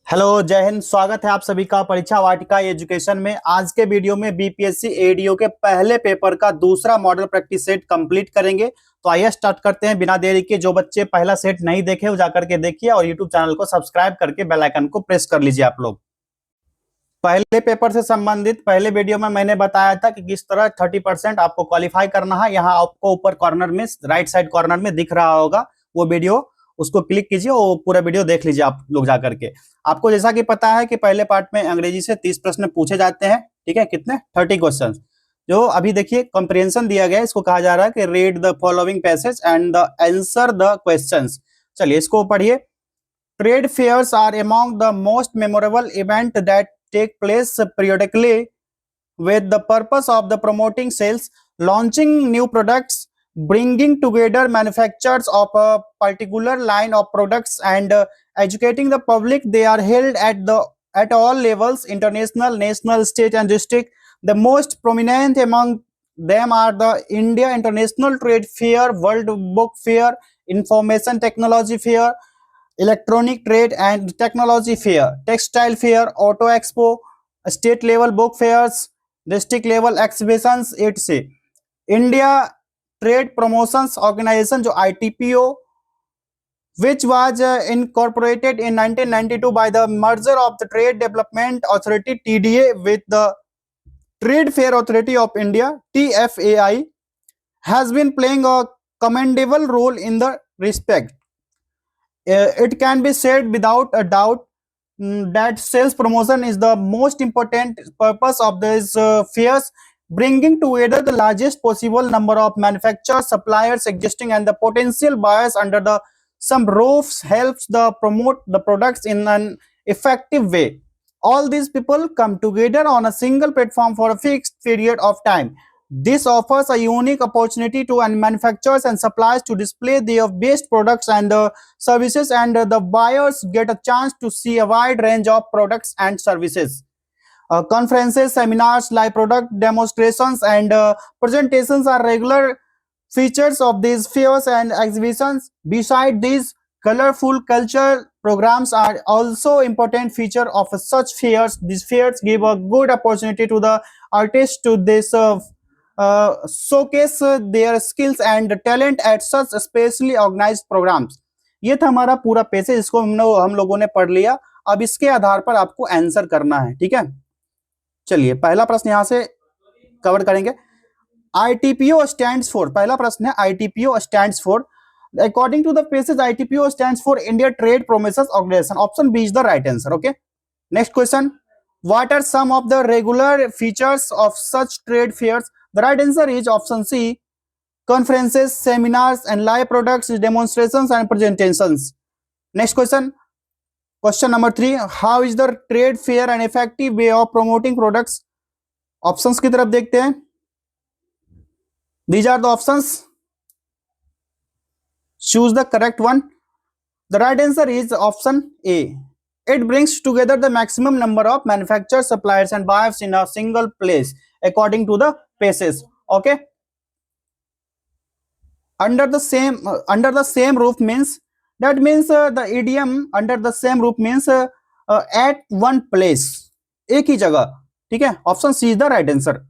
Hello, जय हिंद। स्वागत है आप सभी का परीक्षा वाटिका एजुकेशन में। आज के वीडियो में बीपीएससी एडीओ के पहले पेपर का दूसरा मॉडल प्रैक्टिस सेट कंप्लीट करेंगे। तो आइए स्टार्ट करते हैं बिना देरी के। जो बच्चे पहला सेट नहीं देखे वो जाकर के देखिए और यूट्यूब चैनल को सब्सक्राइब करके बेल आइकन को प्रेस कर लीजिए आप लोग। पहले पेपर से संबंधित पहले वीडियो में मैंने बताया था कि किस तरह 30% आपको क्वालिफाई करना है। यहाँ आपको ऊपर कॉर्नर में राइट साइड कॉर्नर में दिख रहा होगा वो वीडियो, उसको क्लिक कीजिए और पूरा वीडियो देख लीजिए आप लोग जाकर के। आपको जैसा कि पता है कि पहले पार्ट में अंग्रेजी से 30 प्रश्न पूछे जाते हैं। ठीक है, कितने 30 क्वेश्चन। जो अभी देखिए कंप्रिहेंशन दिया गया है, इसको कहा जा रहा है कि read the following passage and the answer the questions. चलिए इसको पढ़िए। Trade fairs are among the most memorable event that take place periodically with the purpose of the promoting sales, launching new products, bringing together manufacturers of a particular line of products, and educating the public. They are held at all levels: international, national, state, and district. The most prominent among them are the India International Trade Fair, World Book Fair, Information Technology Fair, Electronic Trade and Technology Fair, Textile Fair, Auto Expo, state level book fairs, district level exhibitions, etc. India Trade Promotions Organization जो ITPO, which was incorporated in 1992 by the merger of the Trade Development Authority TDA with the Trade Fair Authority of India TFAI, has been playing a commendable role in the respect. It can be said without a doubt that sales promotion is the most important purpose of these fairs, bringing together the largest possible number of manufacturers, suppliers, existing and the potential buyers under the some roofs, helps the promote the products in an effective way. All these people come together on a single platform for a fixed period of time. This offers a unique opportunity to manufacturers and suppliers to display their best products and services, and the buyers get a chance to see a wide range of products and services. Conferences, seminars, live product demonstrations, and presentations are regular features of these fairs and exhibitions. Beside these, colorful culture programs are also important feature of such fairs. These fairs give a good opportunity to the artists to showcase their skills and talent at such specially organized programs. ये था हमारा पूरा passage, इसको हम लोगों ने पढ़ लिया। अब इसके आधार पर आपको आंसर करना है। ठीक है, चलिए पहला प्रश्न यहां से कवर करेंगे। ITPO स्टैंड्स फॉर, पहला प्रश्न है ITPO stands for. According to the passage ITPO stands for India trade promises organisation. Option B is the right answer. Okay, next question, what are some of the regular features of such trade fairs? The right answer is option C, conferences, seminars, and live products, demonstrations, and presentations. Next question, question number 3, how is the trade fair an effective way of promoting products? Options की तरफ देखते हैं। These are the options. Choose the correct one. The right answer is option A. It brings together the maximum number of manufacturers, suppliers, and buyers in a single place, according to the passage. Okay. Under the same roof means, that means the idiom under the same roof means at one place, एक ही जगह। ठीक है, option C is the right answer.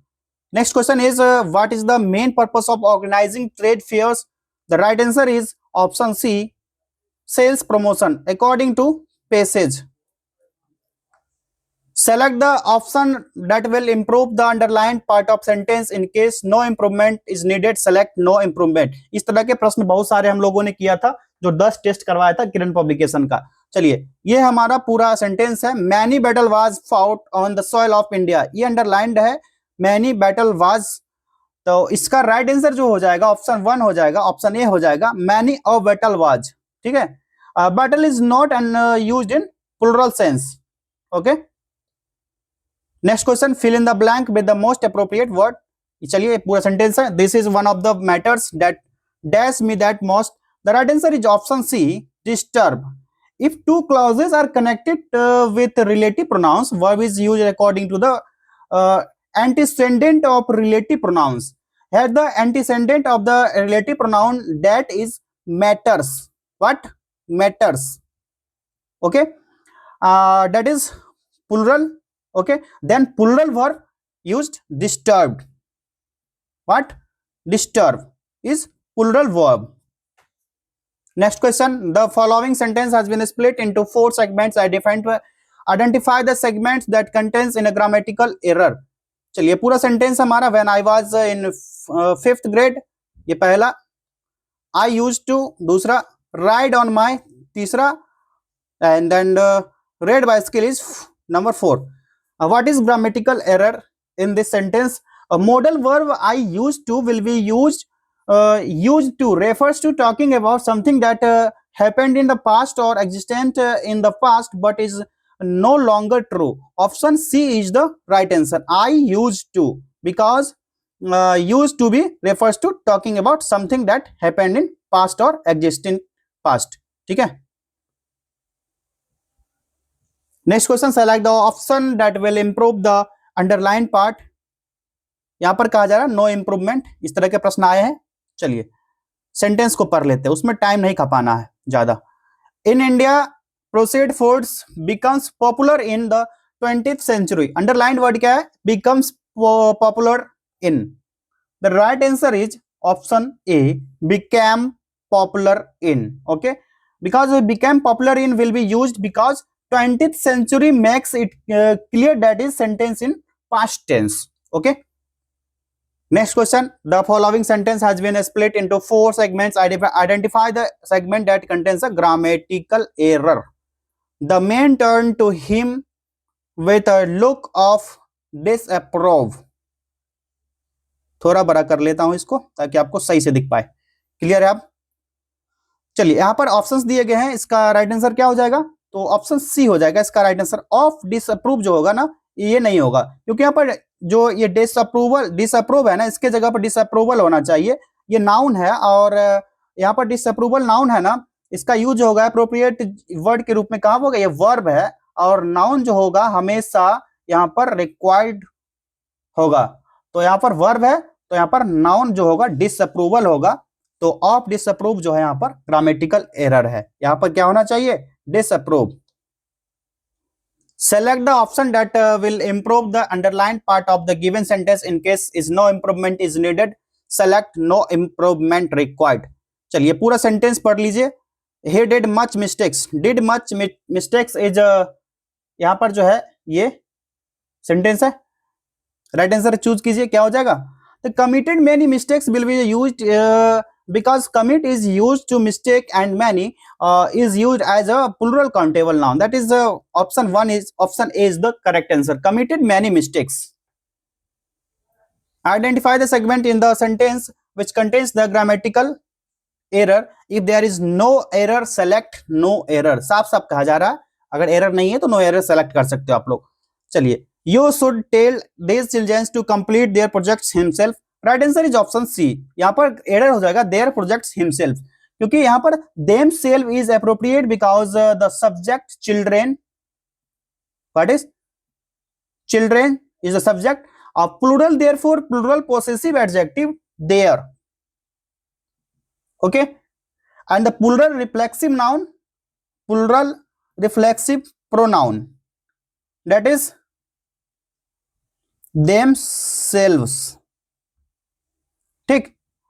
Next question is what is the main purpose of organizing trade fairs? The right answer is option C, sales promotion, according to passage. Select the option that will improve the underlined part of sentence. In case no improvement is needed, select no improvement. इस तरह के प्रश्न बहुत सारे हम लोगों ने किया था, जो 10 टेस्ट करवाया था किरण पब्लिकेशन का। चलिए ये हमारा पूरा सेंटेंस है। Many battle was fought on the soil of India, ये अंडरलाइंड है, मैनी बैटल वाज। तो इसका राइट आंसर जो हो जाएगा ऑप्शन 1 हो जाएगा, ऑप्शन ए हो जाएगा, मैनी अ बैटल वाज। ठीक है, battle is not used in plural sense. Okay, next question, fill in the blank with the most appropriate word. चलिए पूरा सेंटेंस है, this is one of the matters that dash me that most. The right answer is option C, disturb. If two clauses are connected with relative pronouns, verb is used according to the antecedent of relative pronouns. Here the antecedent of the relative pronoun that is matters. What? Matters. Okay, that is plural. Okay, then plural verb used disturbed. What? Disturb is plural verb. Next question. The following sentence has been split into 4 segments. Identify the segments that contains in a grammatical error. चलिए पूरा sentence हमारा when I was in 5th grade, ये पहला. I used to दूसरा. Ride on my तीसरा. And then read bicycle is number 4. What is grammatical error in this sentence? A modal verb I used to will be used to refers to talking about something that happened in the past or existent in the past but is no longer true. Option C is the right answer. I used to, because used to be refers to talking about something that happened in past or exist in past. ठीक है. Next question. Select the option that will improve the underline part. यहां पर कहा जा रहा है no improvement. इस तरह के प्रश्न आए हैं. चलिए सेंटेंस को पढ़ लेते हैं, उसमें टाइम नहीं खपाना है ज्यादा. In India processed foods becomes popular in the 20th century. Underline word क्या है? Becomes popular in. The right answer is option A, became popular in. Okay, because became popular in will be used because 20th century makes it clear that is sentence in past tense. Okay. Next question. The following sentence has been split into 4 segments. Identify the segment that contains a grammatical error. The man turned to him with a look of disapprove. थोड़ा बड़ा कर लेता हूं इसको ताकि आपको सही से दिख पाए. क्लियर है? आप चलिए यहां पर ऑप्शंस दिए गए हैं. इसका राइट आंसर क्या हो जाएगा? तो ऑप्शन सी हो जाएगा इसका राइट आंसर. ऑफ डिसअप्रूव जो होगा ना, ये नहीं होगा, क्योंकि यहाँ पर जो ये डिसअप्रूव है ना, इसके जगह पर डिसअप्रूवल होना चाहिए. ये नाउन है और यहाँ पर डिसअप्रूवल नाउन है ना, इसका यूज होगा अप्रोप्रिएट वर्ड के रूप में. कहाँ होगा? ये वर्ब है और नाउन जो होगा हमेशा यहाँ पर रिक्वायर्ड होगा. तो यहाँ पर वर्ब है तो यहाँ पर नाउन जो होगा डिसअप्रूवल होगा. तो ऑफ डिसअप्रूव जो है यहाँ पर ग्रामेटिकल एरर है. यहाँ पर क्या होना चाहिए? Disapprove. Select the option that will improve the underlined part of the given sentence. In case is no improvement is needed, select no improvement required. चलिए पूरा सेंटेंस पढ़ लीजिए. He did much mistakes. Did much mistakes is यहाँ पर जो है ये sentence है. राइट आंसर चूज कीजिए. क्या हो जाएगा? The committed many mistakes will be used because commit is used to mistake and many is used as a plural countable noun. That is option A is the correct answer. Committed many mistakes. Identify the segment in the sentence which contains the grammatical error. If there is no error, select no error. साफ साफ कहा जा रहा है, अगर error नहीं है तो नो एरर सेलेक्ट कर सकते हो आप लोग. चलिए, you should tell these children to complete their projects himself. Right answer is option C. यहाँ पर एरर हो जाएगा देयर प्रोजेक्ट्स हिमसेल्फ, क्योंकि यहाँ पर themselves is appropriate because the subject children. What is? Children is the subject of plural, therefore plural possessive adjective their. Okay, and the plural reflexive noun, plural reflexive pronoun, that is themselves. ठीक,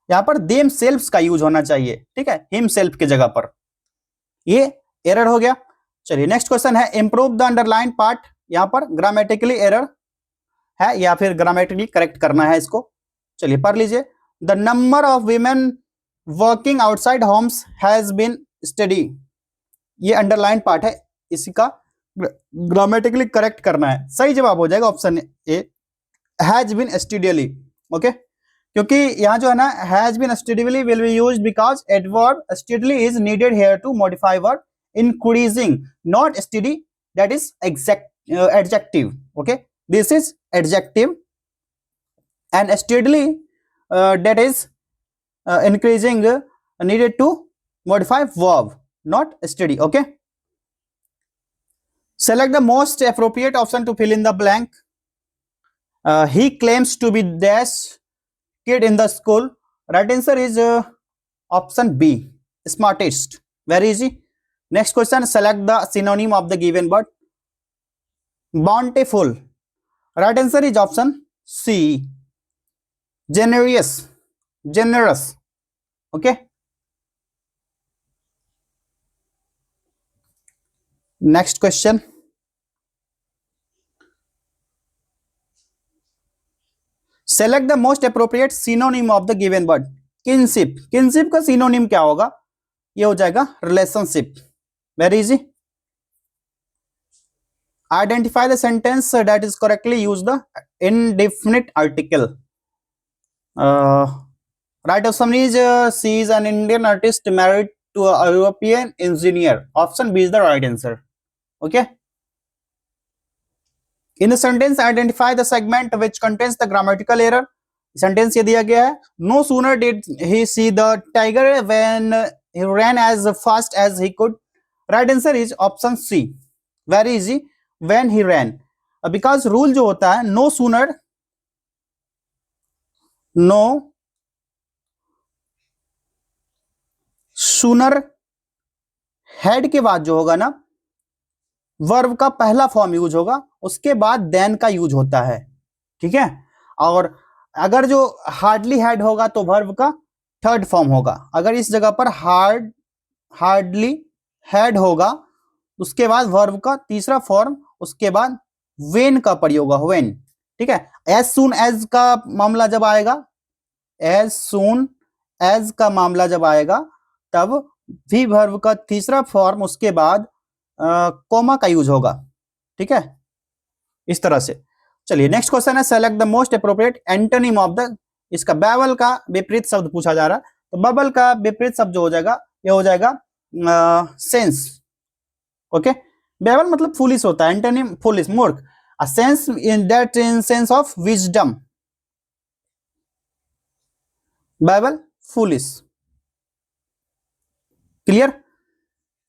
यहां per them सेल्फ्स का use होना चाहिए. ठीक है, him self के जगह पर. ये एरर हो गया. चलिए नेक्स्ट क्वेश्चन है इंप्रूव द अंडरलाइन पार्ट. यहां पर ग्रामेटिकली एरर है या फिर ग्रामेटिकली करेक्ट करना है इसको. चलिए पढ़ लीजिए. The number of women working outside homes has been steady. ये अंडरलाइन पार्ट है, इसी का ग्रामेटिकली करेक्ट करना है. सही जवाब हो जाएगा option A, has been steadily. Okay, क्योंकि यहाँ जो है ना has been steadily will be used because adverb steadily is needed here to modify verb increasing, not steady that is adjective. Okay, this is adjective and steadily that is increasing needed to modify verb, not study. Okay, select the most appropriate option to fill in the blank. He claims to be dash kid in the school. Right answer is option B, smartest. Very easy. Next question, select the synonym of the given word. bountiful. Right answer is option C. Generous. Generous. Okay. Next question. Select the most appropriate synonym of the given word. Kinship. Kinship का synonym क्या होगा? ये हो जाएगा relationship. Very easy. Identify the sentence that is correctly use the indefinite article. Right option is she is an Indian artist married to a European engineer. Option B is the right answer. Okay. In the sentence, identify the segment which contains the grammatical error. Sentence ये दिया गया है. No sooner did he see the tiger when he ran as fast as he could. Right answer is option C. Very easy. When he ran. Because rule जो होता है no sooner head के बाद जो होगा ना वर्ब का पहला फॉर्म यूज होगा, उसके बाद देन का यूज होता है. ठीक है. और अगर जो हार्डली हैड होगा तो वर्ब का थर्ड फॉर्म होगा. अगर इस जगह पर हार्डली हैड होगा उसके बाद वर्ब का तीसरा फॉर्म, उसके बाद वेन का प्रयोग होगा. वेन. ठीक है. एज सून एज का मामला जब आएगा, एज सून एज का मामला जब आएगा तब भी वर्ब का तीसरा फॉर्म उसके बाद कोमा का यूज होगा. ठीक है. इस तरह से. चलिए नेक्स्ट क्वेश्चन है select the most appropriate antonym of the. इसका बैबल का विपरीत शब्द पूछा जा रहा है. तो बबल का विपरीत शब्द जो हो जाएगा ये हो जाएगा सेंस. ओके. बैबल मतलब फूलिश होता है. एंटोनिम फूलिश, मूर्ख. A sense in that in sense of wisdom. Babble foolish. Clear.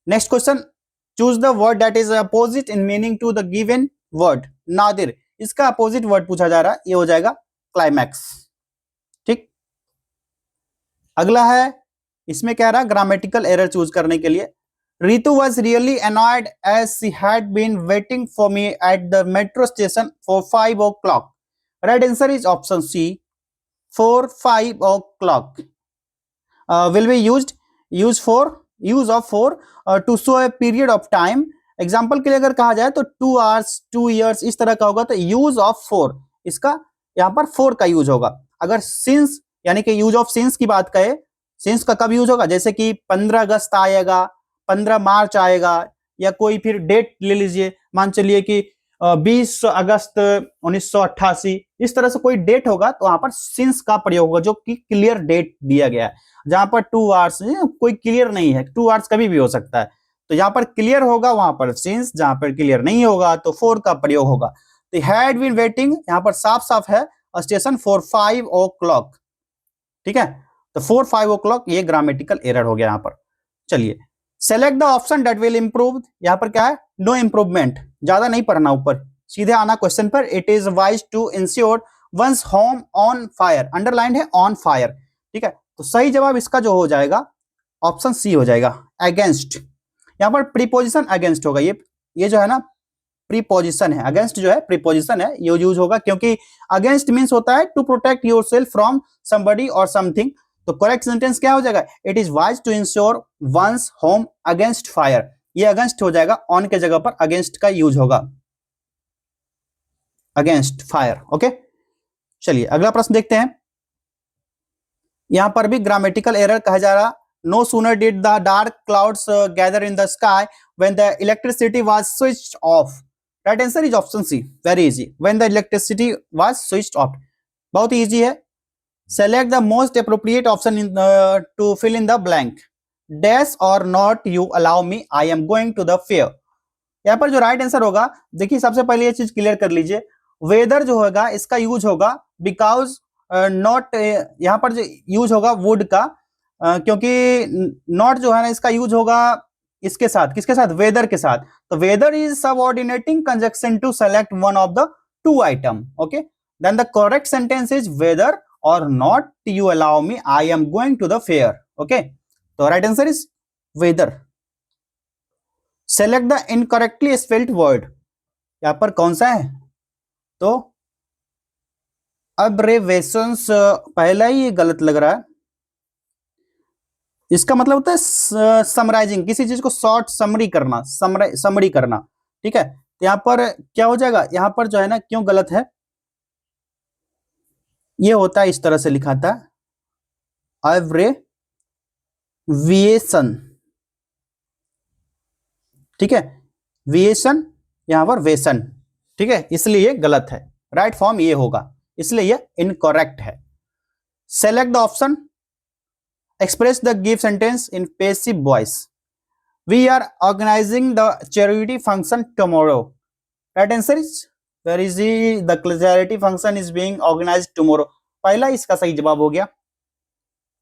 Next question. Choose the word that is opposite in meaning to the given word. Nadir. इसका opposite word पूछा जा रहा है. ये हो जाएगा क्लाइमैक्स. ठीक. अगला है, इसमें कह रहा है ग्रामेटिकल एरर चूज करने के लिए. Ritu was really annoyed as she had been waiting for me at the metro station for 5 o'clock. Right answer is option C. For 5 o'clock. Will be use of for to show a period of time. Example के लिए अगर कहा जाए तो 2 hours 2 years इस तरह का होगा तो यूज ऑफ फोर, इसका यहाँ पर फोर का यूज होगा. अगर सिंस यानी कि यूज ऑफ सिंस की बात करें, सिंस का कब यूज होगा, जैसे कि 15 अगस्त आएगा, 15 मार्च आएगा, या कोई फिर डेट ले लीजिए, मान चलिए कि 20 अगस्त 1988, इस तरह से कोई डेट होगा तो वहां पर सिंस का प्रयोग होगा जो कि क्लियर डेट दिया गया है. जहां पर 2 आवर्स कोई क्लियर नहीं है, 2 आवर्स कभी भी हो सकता है, तो यहाँ पर क्लियर होगा वहां पर सिंस, जहां पर क्लियर नहीं होगा तो फोर का प्रयोग होगा. तो हैड बीन वेटिंग यहाँ पर साफ साफ है स्टेशन फॉर 5 o'clock. ठीक है. तो 4 5 o'clock ये ग्रामेटिकल एरर हो गया यहाँ पर. चलिए select the option that will improve. यहाँ पर क्या है, नो इंप्रूवमेंट. ज्यादा नहीं पढ़ना, ऊपर सीधे आना क्वेश्चन पर. It is wise to insure one's home on fire. Underline है ऑन फायर. ठीक है. तो सही जवाब इसका जो हो जाएगा ऑप्शन सी हो जाएगा, अगेंस्ट. यहाँ पर प्रीपोजिशन अगेंस्ट होगा. ये जो है ना प्रीपोजिशन है, अगेंस्ट जो है प्रीपोजिशन है, ये यूज होगा क्योंकि अगेंस्ट मींस होता है to protect yourself from somebody और समथिंग. तो करेक्ट सेंटेंस क्या हो जाएगा, it is wise to insure one's home against fire. ये अगेंस्ट हो जाएगा, ऑन के जगह पर अगेंस्ट का यूज होगा, अगेंस्ट फायर. ओके. चलिए अगला प्रश्न देखते हैं. यहां पर भी ग्रामेटिकल एरर कहा जा रहा. No sooner did the dark clouds gather in the sky when the electricity was switched off. Right answer is option C. Very easy. When the electricity was switched off. बहुत easy है. Select the most appropriate option to fill in the blank. Dash or not you allow me. I am going to the fair. यहाँ पर जो right answer होगा, देखिए सबसे पहले ये चीज क्लियर कर लीजिए. वेदर जो होगा इसका यूज होगा बिकॉज नॉट, यहाँ पर जो यूज होगा वुड का, क्योंकि नॉट जो है ना इसका यूज होगा इसके साथ, किसके साथ, वेदर के साथ. तो whether is subordinating conjunction to select one of the two item. Okay. Then the correct sentence is whether और not you allow me I am going to the fair. Okay. तो right answer is whether. Select the incorrectly spelled word. यहाँ पर कौन सा है, तो अब्रेवेशंस पहला ही ये गलत लग रहा है। इसका मतलब होता है समराइजिंग, किसी चीज को शॉर्ट समरी करना, समरी करना, ठीक है। तो यहाँ पर क्या हो जाएगा, यहाँ पर जो है ना, क्यों गलत है, ये होता है इस तरह से लिखा था, अब्रेविएशन, ठीक है, विएशन, यहां पर वेसन, ठीक है, इसलिए ये गलत है, राइट फॉर्म ये होगा, इसलिए ये इनकरेक्ट है। Select the option express the give sentence in passive voice. We are organizing the charity function tomorrow. Right answer is, where is the charity function is being organized tomorrow. पहला इसका सही जवाब हो गया।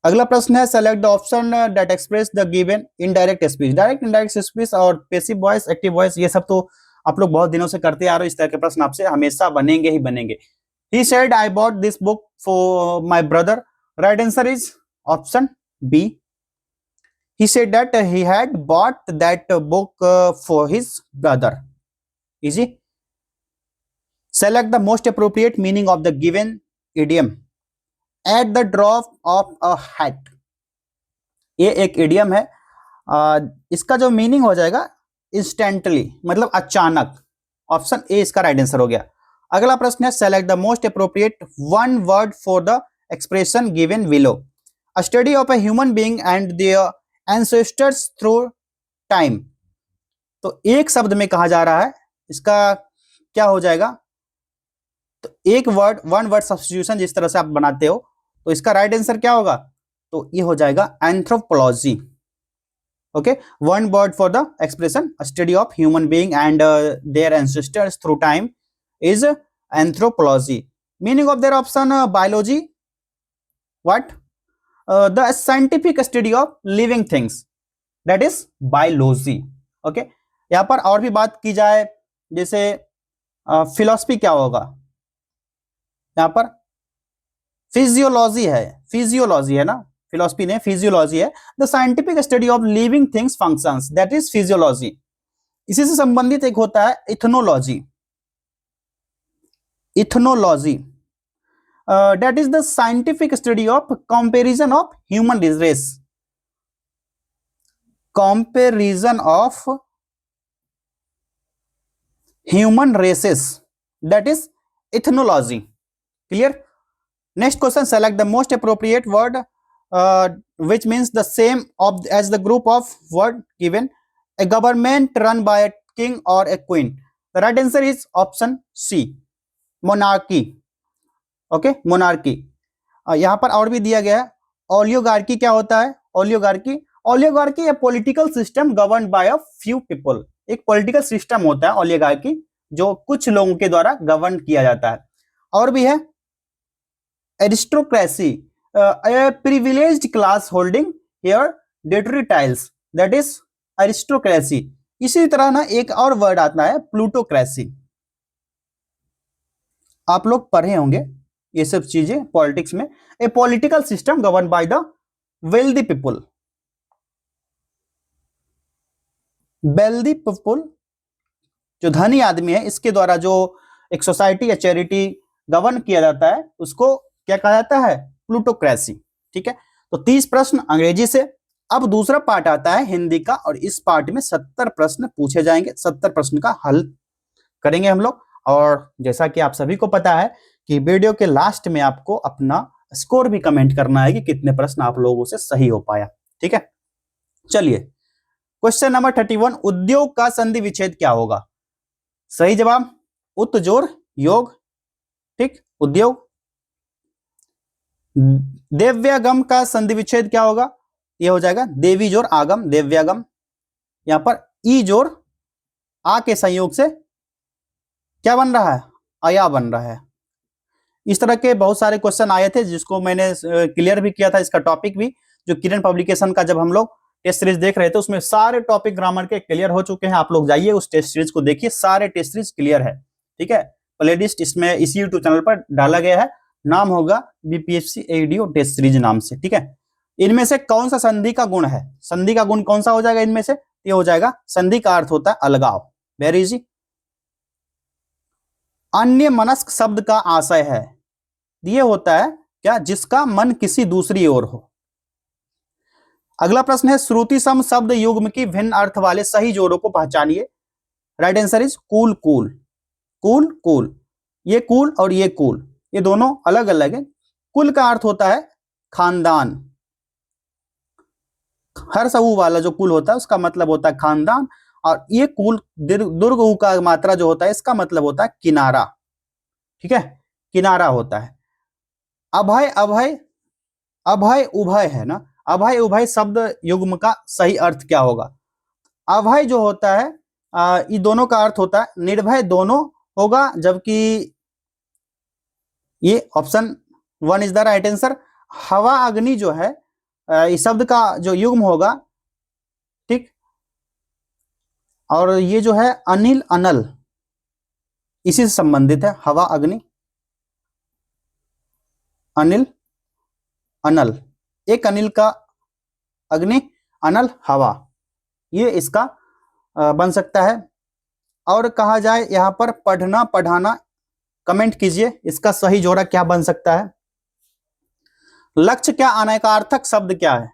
अगला प्रश्न है select the option that express the given indirect speech. Direct indirect speech और पैसिव वॉइस, एक्टिव वॉइस, ये सब तो आप लोग बहुत दिनों से करते आ रहे हो, इस तरह के प्रश्न आपसे हमेशा बनेंगे ही बनेंगे। He said I bought this book for my brother. Right answer is option B. He said that he had bought that book for his brother. Easy. Select the most appropriate meaning of the given idiom. At the drop of a hat. ये एक idiom है, इसका जो meaning हो जाएगा instantly, मतलब अचानक। Option A इसका राइट आंसर हो गया। अगला प्रश्न है select the most appropriate one word for the expression given below. A study of a human being and their ancestors through time. तो एक शब्द में कहा जा रहा है, इसका क्या हो जाएगा, तो एक वर्ड, वन वर्ड सब्स्टिट्यूशन जिस तरह से आप बनाते हो, तो इसका राइट आंसर क्या होगा, तो ये हो जाएगा anthropology. Okay, one word for the expression study of human being and their ancestors through time is anthropology. Meaning of their option biology, what, the scientific study of living things, that is biology. Okay, यहां पर और भी बात की जाए, जैसे philosophy क्या होगा, यहां पर फिजियोलॉजी है, फिजियोलॉजी है ना, फिलॉसफी नहीं फिजियोलॉजी है। The scientific study of living things functions, that is physiology. इसी से संबंधित एक होता है ethnology, ethnology, that is the scientific study of comparison of human race, comparison of human races, that is ethnology. Clear? Next question, select the most appropriate word which means the same of as the group of word given. A government run by a king or a queen. The right answer is option C, monarchy. Okay, monarchy. यहां पर और भी दिया गया है, ओलियोगार्की क्या होता है, oligarchy, oligarchy a political system governed by a few people. एक पॉलिटिकल सिस्टम होता है ओलियोगार्की, जो कुछ लोगों के द्वारा गवर्न किया जाता है। और भी है aristocracy, A privileged class holding hereditary tiles, that is aristocracy. इसी तरह ना एक और वर्ड आता है प्लूटोक्रेसी, आप लोग पढ़े होंगे ये सब चीजें पॉलिटिक्स में। A political system govern by the wealthy people, wealthy people जो धनी आदमी है, इसके द्वारा जो एक सोसाइटी या चैरिटी गवर्न किया जाता है, उसको क्या कहा जाता है, प्लूटोक्रेसी। ठीक है, तो 30 प्रश्न अंग्रेजी से। अब दूसरा पार्ट आता है हिंदी का, और इस पार्ट में 70 प्रश्न पूछे जाएंगे, 70 प्रश्न का हल करेंगे हम लोग। और जैसा कि आप सभी को पता है कि वीडियो के लास्ट में आपको अपना स्कोर भी कमेंट करना है कि कितने प्रश्न आप लोगों से सही हो पाया। ठीक है, चलिए क्वेश्चन नंबर 31, उद्योग का संधि विच्छेद क्या होगा। सही जवाब उत जोड़ योग, ठीक, उद्योग। देव्यागम का संधि विच्छेद क्या होगा, यह हो जाएगा देवी जोड़ आगम, देव्यागम। यहां पर ई जोड़ आ के संयोग से क्या बन रहा है, अया बन रहा है। इस तरह के बहुत सारे क्वेश्चन आए थे, जिसको मैंने क्लियर भी किया था, इसका टॉपिक भी, जो किरण पब्लिकेशन का जब हम लोग टेस्ट सीरीज देख रहे थे, उसमें सारे टॉपिक ग्रामर के क्लियर हो चुके हैं। आप लोग जाइए उस टेस्ट सीरीज को देखिए, सारे टेस्ट सीरीज क्लियर है। ठीक है, प्लेलिस्ट इसमें इसी यूट्यूब चैनल पर डाला गया है, नाम होगा बीपीएससी एडीओ टेस्ट सीरीज नाम से। ठीक है, इनमें से कौन सा संधि का गुण है, संधि का गुण कौन सा हो जाएगा इनमें से, ये हो जाएगा संधि का अर्थ होता है अलगाव। Very easy. अन्य मनस्क शब्द का आशय है, ये होता है क्या, जिसका मन किसी दूसरी ओर हो। अगला प्रश्न है, श्रुति सम शब्द युग्म की भिन्न अर्थ वाले सही जोड़ों को पहचानिए। राइट आंसर इज कूल कूल। कूल कूल, ये कूल और ये कूल, ये दोनों अलग अलग है। कुल का अर्थ होता है खानदान, हर ऊ वाला जो कुल होता है उसका मतलब होता है खानदान, और ये कुल दुर्ग ऊ का मात्रा जो होता है इसका मतलब होता है किनारा। ठीक है, किनारा होता है। अभय अभय, अभय उभय है ना, अभय उभय शब्द युग्म का सही अर्थ क्या होगा। अभय जो होता है ये दोनों का अर्थ होता है निर्भय दोनों होगा, जबकि ये option 1 is the right answer. हवा अग्नि जो है इस शब्द का जो युग्म होगा, ठीक, और ये जो है अनिल अनल इसी से संबंधित है, हवा अग्नि अनिल अनल, एक अनिल का अग्नि, अनल हवा, ये इसका बन सकता है। और कहा जाए यहां पर पढ़ना पढ़ाना, कमेंट कीजिए इसका सही जोड़ा क्या बन सकता है। लक्ष्य क्या अनैकार्थक शब्द क्या है,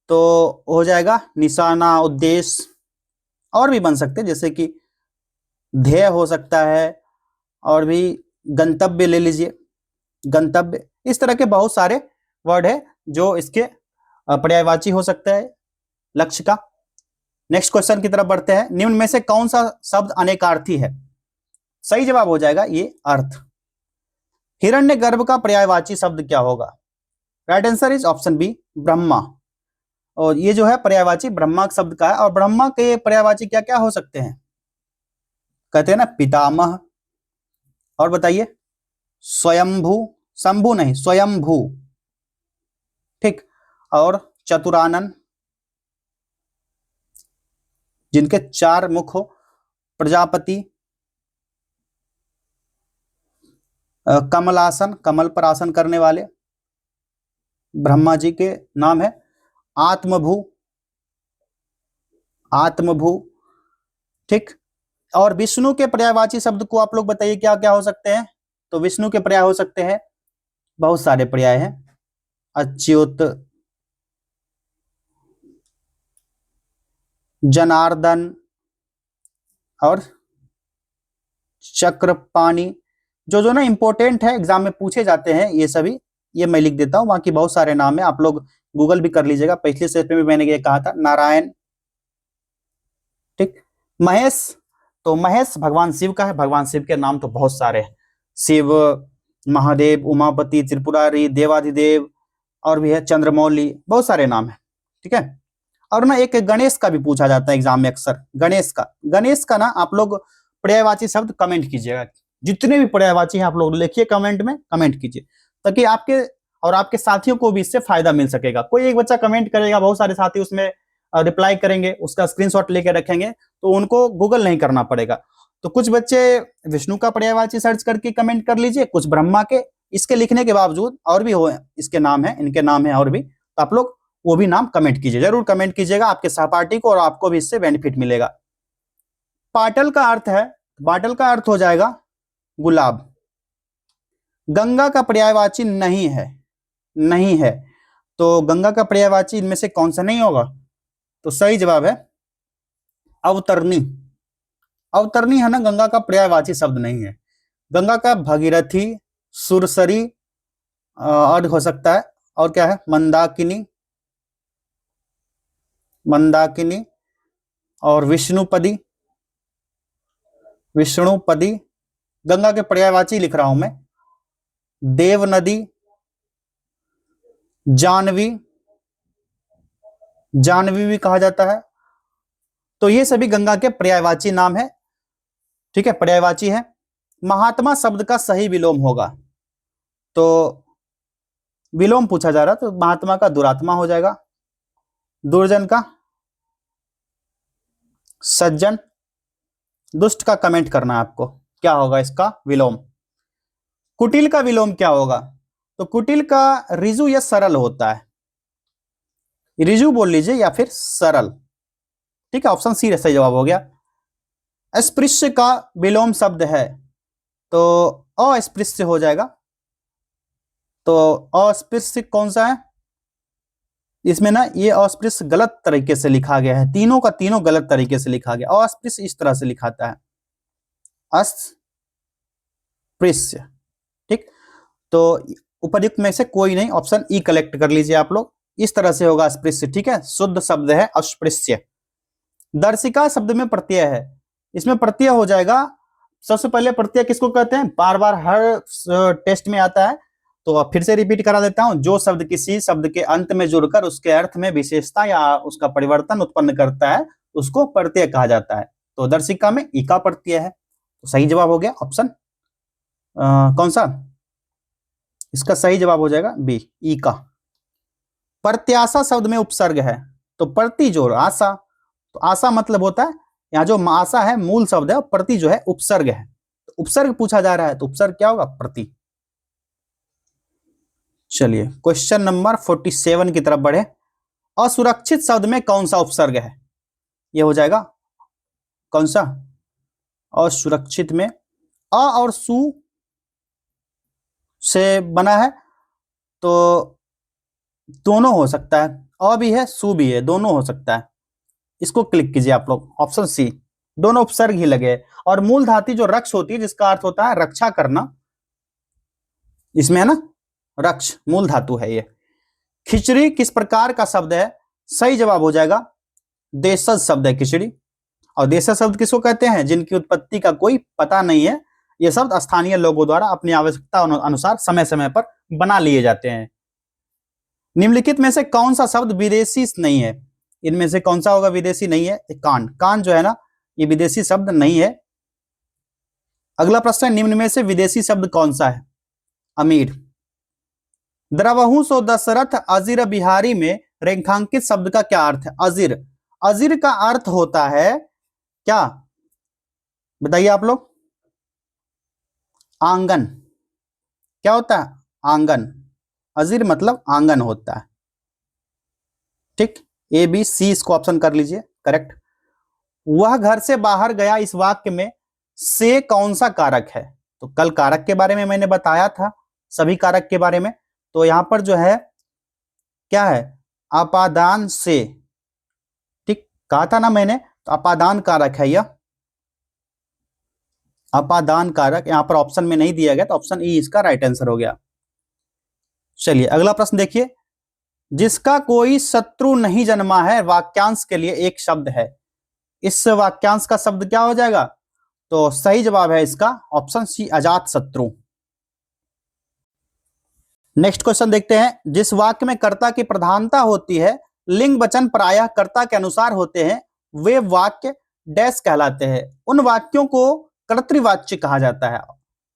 तो हो जाएगा निशाना, उद्देश्य, और भी बन सकते हैं जैसे कि ध्येय हो सकता है, और भी गंतव्य ले लीजिए, गंतव्य, इस तरह के बहुत सारे वर्ड है जो इसके पर्यायवाची हो सकता है लक्ष्य का। नेक्स्ट क्वेश्चन की तरफ बढ़ते हैं, निम्न में से कौन सा शब्द अनेकार्थी है। सही जवाब हो जाएगा ये अर्थ। हिरण्यगर्भ का पर्यायवाची शब्द क्या होगा। Right answer is option B Brahma, और ये जो है पर्यायवाची ब्रह्मा शब्द का है। और ब्रह्मा के पर्यायवाची क्या क्या हो सकते हैं, कहते हैं ना पितामह, और बताइए स्वयंभू, शंभु नहीं स्वयंभू, ठीक, और चतुरानन जिनके 4 मुख हो, प्रजापति, कमलासन कमल पर आसन करने वाले ब्रह्मा जी के नाम है, आत्मभू, आत्मभू, ठीक। और विष्णु के पर्यायवाची शब्द को आप लोग बताइए क्या क्या हो सकते हैं। तो विष्णु के पर्याय हो सकते हैं, बहुत सारे पर्याय हैं, अच्युत, जनार्दन और चक्रपाणी, जो जो ना इंपॉर्टेंट है एग्जाम में पूछे जाते हैं, ये सभी ये मैं लिख देता हूं, बाकी बहुत सारे नाम है, आप लोग गूगल भी कर लीजिएगा। पिछले सेट में भी मैंने ये कहा था, नारायण, ठीक। महेश, तो महेश भगवान शिव का है, भगवान शिव के नाम तो बहुत सारे हैं, शिव, महादेव, उमापति, त्रिपुरारी, देवाधिदेव, और भी है चंद्रमौली, बहुत सारे नाम है, ठीक है। और ना एक गणेश का भी पूछा जाता है एग्जाम में अक्सर, गणेश का ना आप लोग पर्यायवाची शब्द कमेंट कीजिएगा, जितने भी पर्यायवाची हैं आप लोग लिखिए कमेंट में, कमेंट कीजिए, ताकि आपके और आपके साथियों को भी इससे फायदा मिल सकेगा। कोई एक बच्चा कमेंट करेगा, बहुत सारे साथी उसमें रिप्लाई करेंगे, उसका स्क्रीनशॉट लेके रखेंगे, तो उनको गूगल नहीं करना पड़ेगा। तो कुछ बच्चे विष्णु का पर्यायवाची सर्च करके कमेंट कर लीजिए, कुछ ब्रह्मा के, इसके लिखने के बावजूद और भी हो इसके नाम है, इनके नाम है और भी, तो आप लोग वो भी नाम कमेंट कीजिए, जरूर कमेंट कीजिएगा, आपके सहपाठी को और आपको भी इससे बेनिफिट मिलेगा। पाटल का अर्थ है, पाटल का अर्थ हो जाएगा गुलाब। गंगा का पर्यायवाची नहीं है, नहीं है, तो गंगा का पर्यायवाची इनमें से कौन सा नहीं होगा, तो सही जवाब है अवतरणी। अवतरणी है ना, गंगा का पर्यायवाची शब्द नहीं है। गंगा का भगीरथी, सुरसरी और हो सकता है, और क्या है मंदाकिनी, मंदाकिनी, और विष्णुपदी, विष्णुपदी, गंगा के पर्यायवाची लिख रहा हूं मैं, देव नदी, जानवी, जानवी भी कहा जाता है। तो ये सभी गंगा के पर्यायवाची नाम है, ठीक है, पर्यायवाची है। महात्मा शब्द का सही विलोम होगा, तो विलोम पूछा जा रहा, तो महात्मा का दुरात्मा हो जाएगा, दुर्जन का सज्जन, दुष्ट का कमेंट करना है आपको, क्या होगा इसका विलोम। कुटिल का विलोम क्या होगा, तो कुटिल का रिजु या सरल होता है, रिजु बोल लीजिए या फिर सरल, ठीक है, ऑप्शन सी सही जवाब हो गया। अस्पृश्य का विलोम शब्द है, तो अस्पृश्य हो जाएगा। तो अस्पृश्य कौन सा है? इसमें ना ये अस्पृश्य गलत तरीके से लिखा गया है, तीनों का तीनों गलत तरीके से लिखा गया। अस्पृश्य इस तरह से लिखाता है, अस्पृश्य। ठीक, तो उपर्युक्त में से कोई नहीं, ऑप्शन ई कलेक्ट कर लीजिए आप लोग। इस तरह से होगा अस्पृश्य। ठीक है, शुद्ध शब्द है अस्पृश्य। दर्शिका शब्द में प्रत्यय है, इसमें प्रत्यय हो जाएगा। सबसे पहले प्रत्यय किसको कहते हैं? बार बार हर टेस्ट में आता है, तो अब फिर से रिपीट करा देता हूं। जो शब्द किसी शब्द के अंत में जुड़कर उसके अर्थ में विशेषता या उसका परिवर्तन उत्पन्न करता है उसको प्रत्यय कहा जाता है। तो दर्शिका में ई का प्रत्यय है, तो सही जवाब हो गया ऑप्शन कौन सा? इसका सही जवाब हो जाएगा बी, ई का। प्रत्याशा शब्द में उपसर्ग है, तो प्रति जोड़ आशा, तो आशा मतलब होता है, यहाँ जो आशा है मूल शब्द है, प्रति जो है उपसर्ग है। तो उपसर्ग पूछा जा रहा है, तो उपसर्ग क्या होगा? प्रति। चलिए क्वेश्चन नंबर 47 की तरफ बढ़े। असुरक्षित शब्द में कौन सा उपसर्ग है? ये हो जाएगा कौन सा? असुरक्षित में अ और सु से बना है, तो दोनों हो सकता है, अ भी है सु भी है, दोनों हो सकता है। इसको क्लिक कीजिए आप लोग, ऑप्शन सी, दोनों उपसर्ग ही लगे। और मूल धातु जो रक्ष होती है, जिसका अर्थ होता है रक्षा करना, इसमें है ना रक्ष, मूल धातु है ये। खिचड़ी किस प्रकार का शब्द है? सही जवाब हो जाएगा देशज शब्द है खिचड़ी। और देशज शब्द किसको कहते हैं? जिनकी उत्पत्ति का कोई पता नहीं है। ये शब्द स्थानीय लोगों द्वारा अपनी आवश्यकता अनुसार समय समय पर बना लिए जाते हैं। निम्नलिखित में से कौन सा शब्द विदेशी नहीं है? इनमें से कौन सा होगा विदेशी नहीं है? कान, कान जो है ना ये विदेशी शब्द नहीं है। अगला प्रश्न है, निम्न में से विदेशी शब्द कौन सा है? अमीर। द्रवहु सो दशरथ अजीर बिहारी में रेखांकित शब्द का क्या अर्थ है? अजीर, अजीर का अर्थ होता है क्या? बताइए आप लोग। आंगन। क्या होता है? आंगन। अजीर मतलब आंगन होता है। ठीक, ए बी सी इसको ऑप्शन कर लीजिए करेक्ट। वह घर से बाहर गया, इस वाक्य में से कौन सा कारक है? तो कल कारक के बारे में मैंने बताया था, सभी कारक के बारे में। तो यहां पर जो है क्या है? अपादान से। ठीक, कहा था ना मैंने, तो अपादान कारक है यह, अपादान कारक। यहां पर ऑप्शन में नहीं दिया गया, तो ऑप्शन ई इसका राइट आंसर हो गया। चलिए अगला प्रश्न देखिए। जिसका कोई शत्रु नहीं जन्मा है, वाक्यांश के लिए एक शब्द है। इस वाक्यांश का शब्द क्या हो जाएगा? तो सही जवाब है इसका ऑप्शन सी, अजात शत्रु। नेक्स्ट क्वेश्चन देखते हैं। जिस वाक्य में कर्ता की प्रधानता होती है, लिंग वचन प्रायः कर्ता के अनुसार होते हैं, वे वाक्य डैश कहलाते हैं। उन वाक्यों को कर्तृवाच्य कहा जाता है।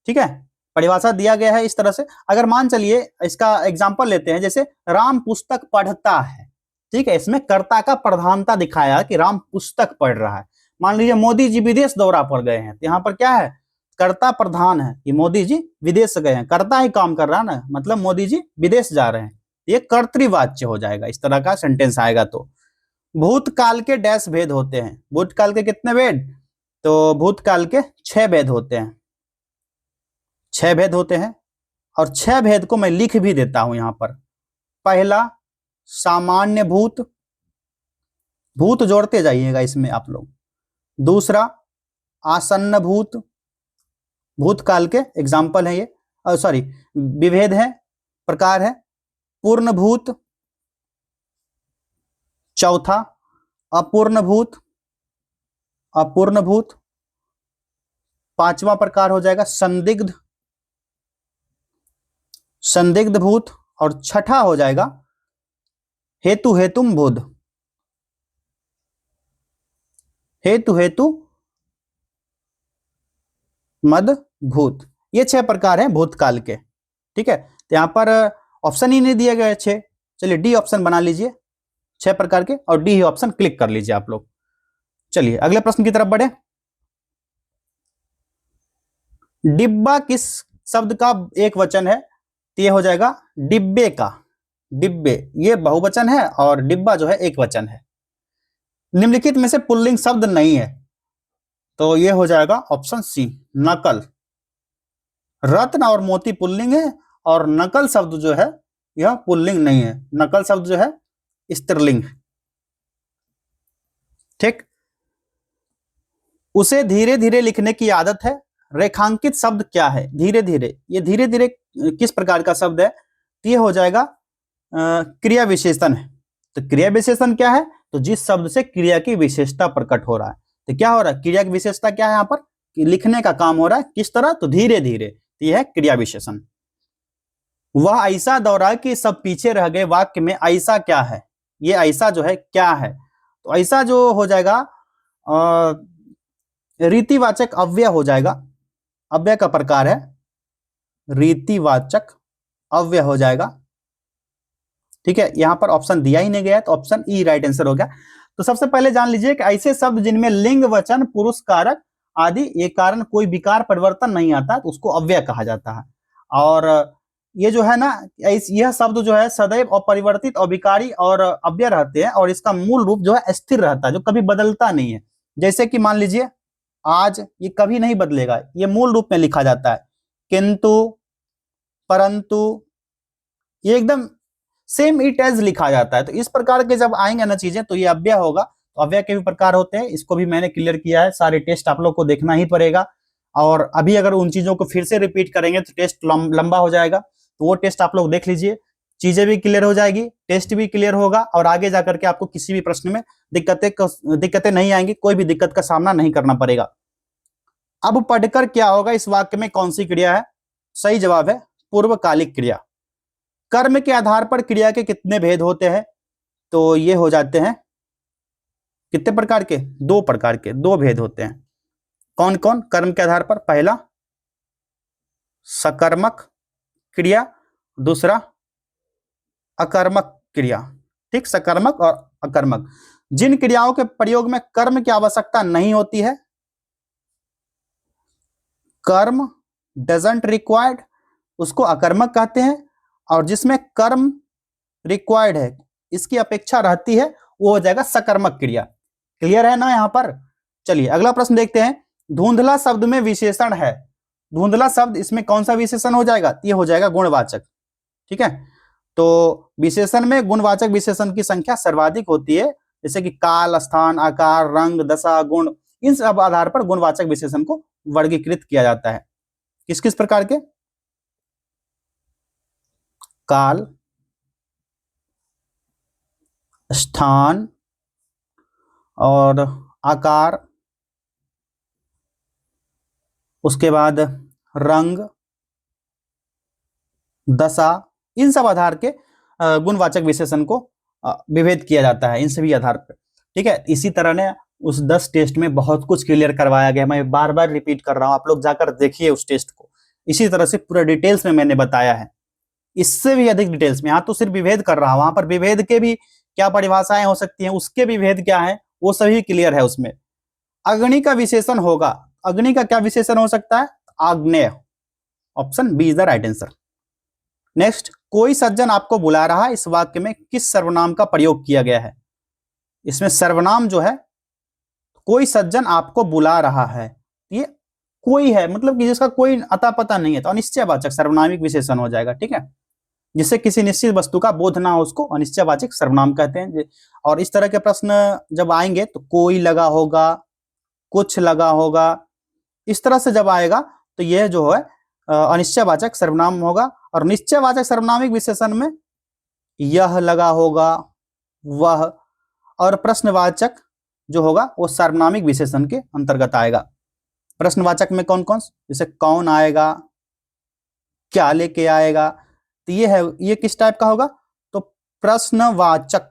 ठीक है, परिभाषा दिया गया है इस तरह से। अगर मान चलिए इसका एग्जांपल लेते हैं, जैसे राम पुस्तक पढ़ता है। ठीक है, इसमें कर्ता का प्रधानता दिखाया कि राम पुस्तक पढ़ रहा है। मान लीजिए मोदी जी विदेश दौरा पर गए हैं, तो यहाँ पर क्या है? कर्ता प्रधान है कि मोदी जी विदेश गए हैं, कर्ता ही काम कर रहा है ना, मतलब मोदी जी विदेश जा रहे हैं, ये कर्तृवाच्य हो जाएगा। इस तरह का सेंटेंस आएगा। तो भूतकाल के डैश भेद होते हैं। भूतकाल के कितने भेद? तो भूतकाल के 6 भेद होते हैं, 6 भेद होते हैं। और 6 भेद को मैं लिख भी देता हूं यहां पर। पहला सामान्य भूत, भूत जोड़ते जाइएगा इसमें आप लोग। दूसरा आसन्न भूत, भूतकाल के एग्जाम्पल है ये, सॉरी विभेद है, प्रकार है। पूर्ण भूत। चौथा अपूर्ण भूत, अपूर्ण भूत। पांचवा प्रकार हो जाएगा संदिग्ध, संदिग्ध भूत। और छठा हो जाएगा हेतु हेतुम बोध, हेतु हेतु मद भूत। ये 6 प्रकार हैं भूतकाल के। ठीक है, तो यहां पर ऑप्शन ही नहीं दिए गए 6। चलिए डी ऑप्शन बना लीजिए 6 प्रकार के, और डी ही ऑप्शन क्लिक कर लीजिए आप लोग। चलिए अगले प्रश्न की तरफ बढ़े। डिब्बा किस शब्द का एक वचन है? तो ये हो जाएगा डिब्बे का, डिब्बे ये बहुवचन है और डिब्बा जो है एक वचन है। निम्नलिखित में से पुल्लिंग शब्द नहीं है, तो ये हो जाएगा ऑप्शन सी, नकल। रत्न और मोती पुल्लिंग है और नकल शब्द जो है यह पुल्लिंग नहीं है, नकल शब्द जो है स्त्रीलिंग। ठीक, उसे धीरे धीरे लिखने की आदत है। रेखांकित शब्द क्या है? धीरे धीरे, ये धीरे धीरे किस प्रकार का शब्द है? तो ये हो जाएगा क्रिया विशेषण है। तो क्रिया विशेषण क्या है? तो जिस शब्द से क्रिया की विशेषता प्रकट हो रहा है। तो क्या हो रहा है? क्रिया की विशेषता क्या है यहाँ पर? कि लिखने का काम हो रहा है किस तरह? तो धीरे धीरे। तो यह है क्रिया विशेषण। वह ऐसा दौड़ा कि सब पीछे रह गए, वाक्य में ऐसा क्या है? ये ऐसा जो है क्या है? तो ऐसा जो हो जाएगा रीतिवाचक अव्यय हो जाएगा। अव्यय का प्रकार है रीतिवाचक अव्यय हो जाएगा। ठीक है, यहां पर ऑप्शन दिया ही नहीं गया तो ऑप्शन ई राइट आंसर हो गया। तो सबसे पहले जान लीजिए कि ऐसे शब्द जिनमें लिंग, वचन, पुरुष कारक आदि ये कारण कोई विकार परिवर्तन नहीं आता तो उसको अव्यय कहा जाता है। और ये जो है ना, यह शब्द जो है सदैव अपरिवर्तित, अविकारी और अव्यय रहते हैं और इसका मूल रूप जो है स्थिर रहता है, जो कभी बदलता नहीं है। जैसे कि मान लीजिए आज, ये कभी नहीं बदलेगा, ये मूल रूप में लिखा जाता है। किंतु, परंतु, ये एकदम सेम इट एज लिखा जाता है। तो इस प्रकार के जब आएंगे ना चीजें तो ये अव्यय होगा। तो अव्यय के भी प्रकार होते हैं, इसको भी मैंने क्लियर किया है। सारे टेस्ट आप लोग को देखना ही पड़ेगा और अभी अगर उन चीजों को फिर से रिपीट करेंगे तो टेस्ट लंबा हो जाएगा। तो वो टेस्ट आप लोग देख लीजिए, चीजें भी क्लियर हो जाएगी, टेस्ट भी क्लियर होगा और आगे जाकर के आपको किसी भी प्रश्न में दिक्कतें नहीं आएंगी, कोई भी दिक्कत का सामना नहीं करना पड़ेगा। अब पढ़कर क्या होगा? इस वाक्य में कौन सी क्रिया है? सही जवाब है पूर्वकालिक क्रिया। कर्म के आधार पर क्रिया के कितने भेद होते हैं? तो ये हो जाते हैं कितने प्रकार के? 2 प्रकार के, 2 भेद होते हैं। कौन कौन? कर्म के आधार पर, पहला सकर्मक क्रिया, दूसरा अकर्मक क्रिया। ठीक, सकर्मक और अकर्मक। जिन क्रियाओं के प्रयोग में कर्म की आवश्यकता नहीं होती है, कर्म डजंट रिक्वायर्ड, उसको अकर्मक कहते हैं। और जिसमें कर्म रिक्वायर्ड है, इसकी अपेक्षा रहती है, वो हो जाएगा सकर्मक क्रिया। क्लियर है ना यहां पर? चलिए अगला प्रश्न देखते हैं। धुंधला शब्द में विशेषण है। धुंधला शब्द, इसमें कौन सा विशेषण हो जाएगा? ये हो जाएगा गुणवाचक। ठीक है, तो विशेषण में गुणवाचक विशेषण की संख्या सर्वाधिक होती है, जैसे कि काल, स्थान, आकार, रंग, दशा, गुण, इन सब आधार पर गुणवाचक विशेषण को वर्गीकृत किया जाता है। किस किस प्रकार के? काल, स्थान और आकार, उसके बाद रंग, दशा, इन सब आधार के गुणवाचक विशेषण को विभेद किया जाता है इन सभी आधार पर। ठीक है, इसी तरह ने उस 10 टेस्ट में बहुत कुछ क्लियर करवाया गया। मैं बार बार रिपीट कर रहा हूं, आप लोग जाकर देखिए उस टेस्ट को। इसी तरह से पूरा डिटेल्स में मैंने बताया है, इससे भी अधिक डिटेल्स में। यहाँ तो सिर्फ विभेद कर रहा हूं, वहां पर विभेद के भी क्या परिभाषाएं हो सकती हैं, उसके विभेद क्या है, वो सभी क्लियर है उसमें। अग्नि का विशेषण होगा, अग्नि का क्या विशेषण हो सकता है? आग्नेय। Option B is the right answer. Next, कोई सज्जन आपको बुला रहा है, इस वाक्य में किस सर्वनाम का प्रयोग किया गया है? इसमें सर्वनाम जो है, कोई सज्जन आपको बुला रहा है, ये कोई है मतलब कि जिसका कोई अता पता नहीं है, तो अनिश्चयवाचक सर्वनामिक विशेषण हो जाएगा। ठीक है, जिससे किसी निश्चित वस्तु का बोध ना हो, उसको अनिश्चयवाचक सर्वनाम कहते हैं। और इस तरह के प्रश्न जब आएंगे तो कोई लगा होगा, कुछ लगा होगा, इस तरह से जब आएगा तो यह जो है अनिश्चयवाचक सर्वनाम होगा। और निश्चयवाचक सर्वनामिक विशेषण में यह लगा होगा, वह, और प्रश्नवाचक जो होगा वो सर्वनामिक विशेषण के अंतर्गत आएगा। प्रश्नवाचक में कौन कौन? जैसे कौन आएगा, क्या लेके आएगा, तो ये है, ये किस टाइप का होगा? तो प्रश्नवाचक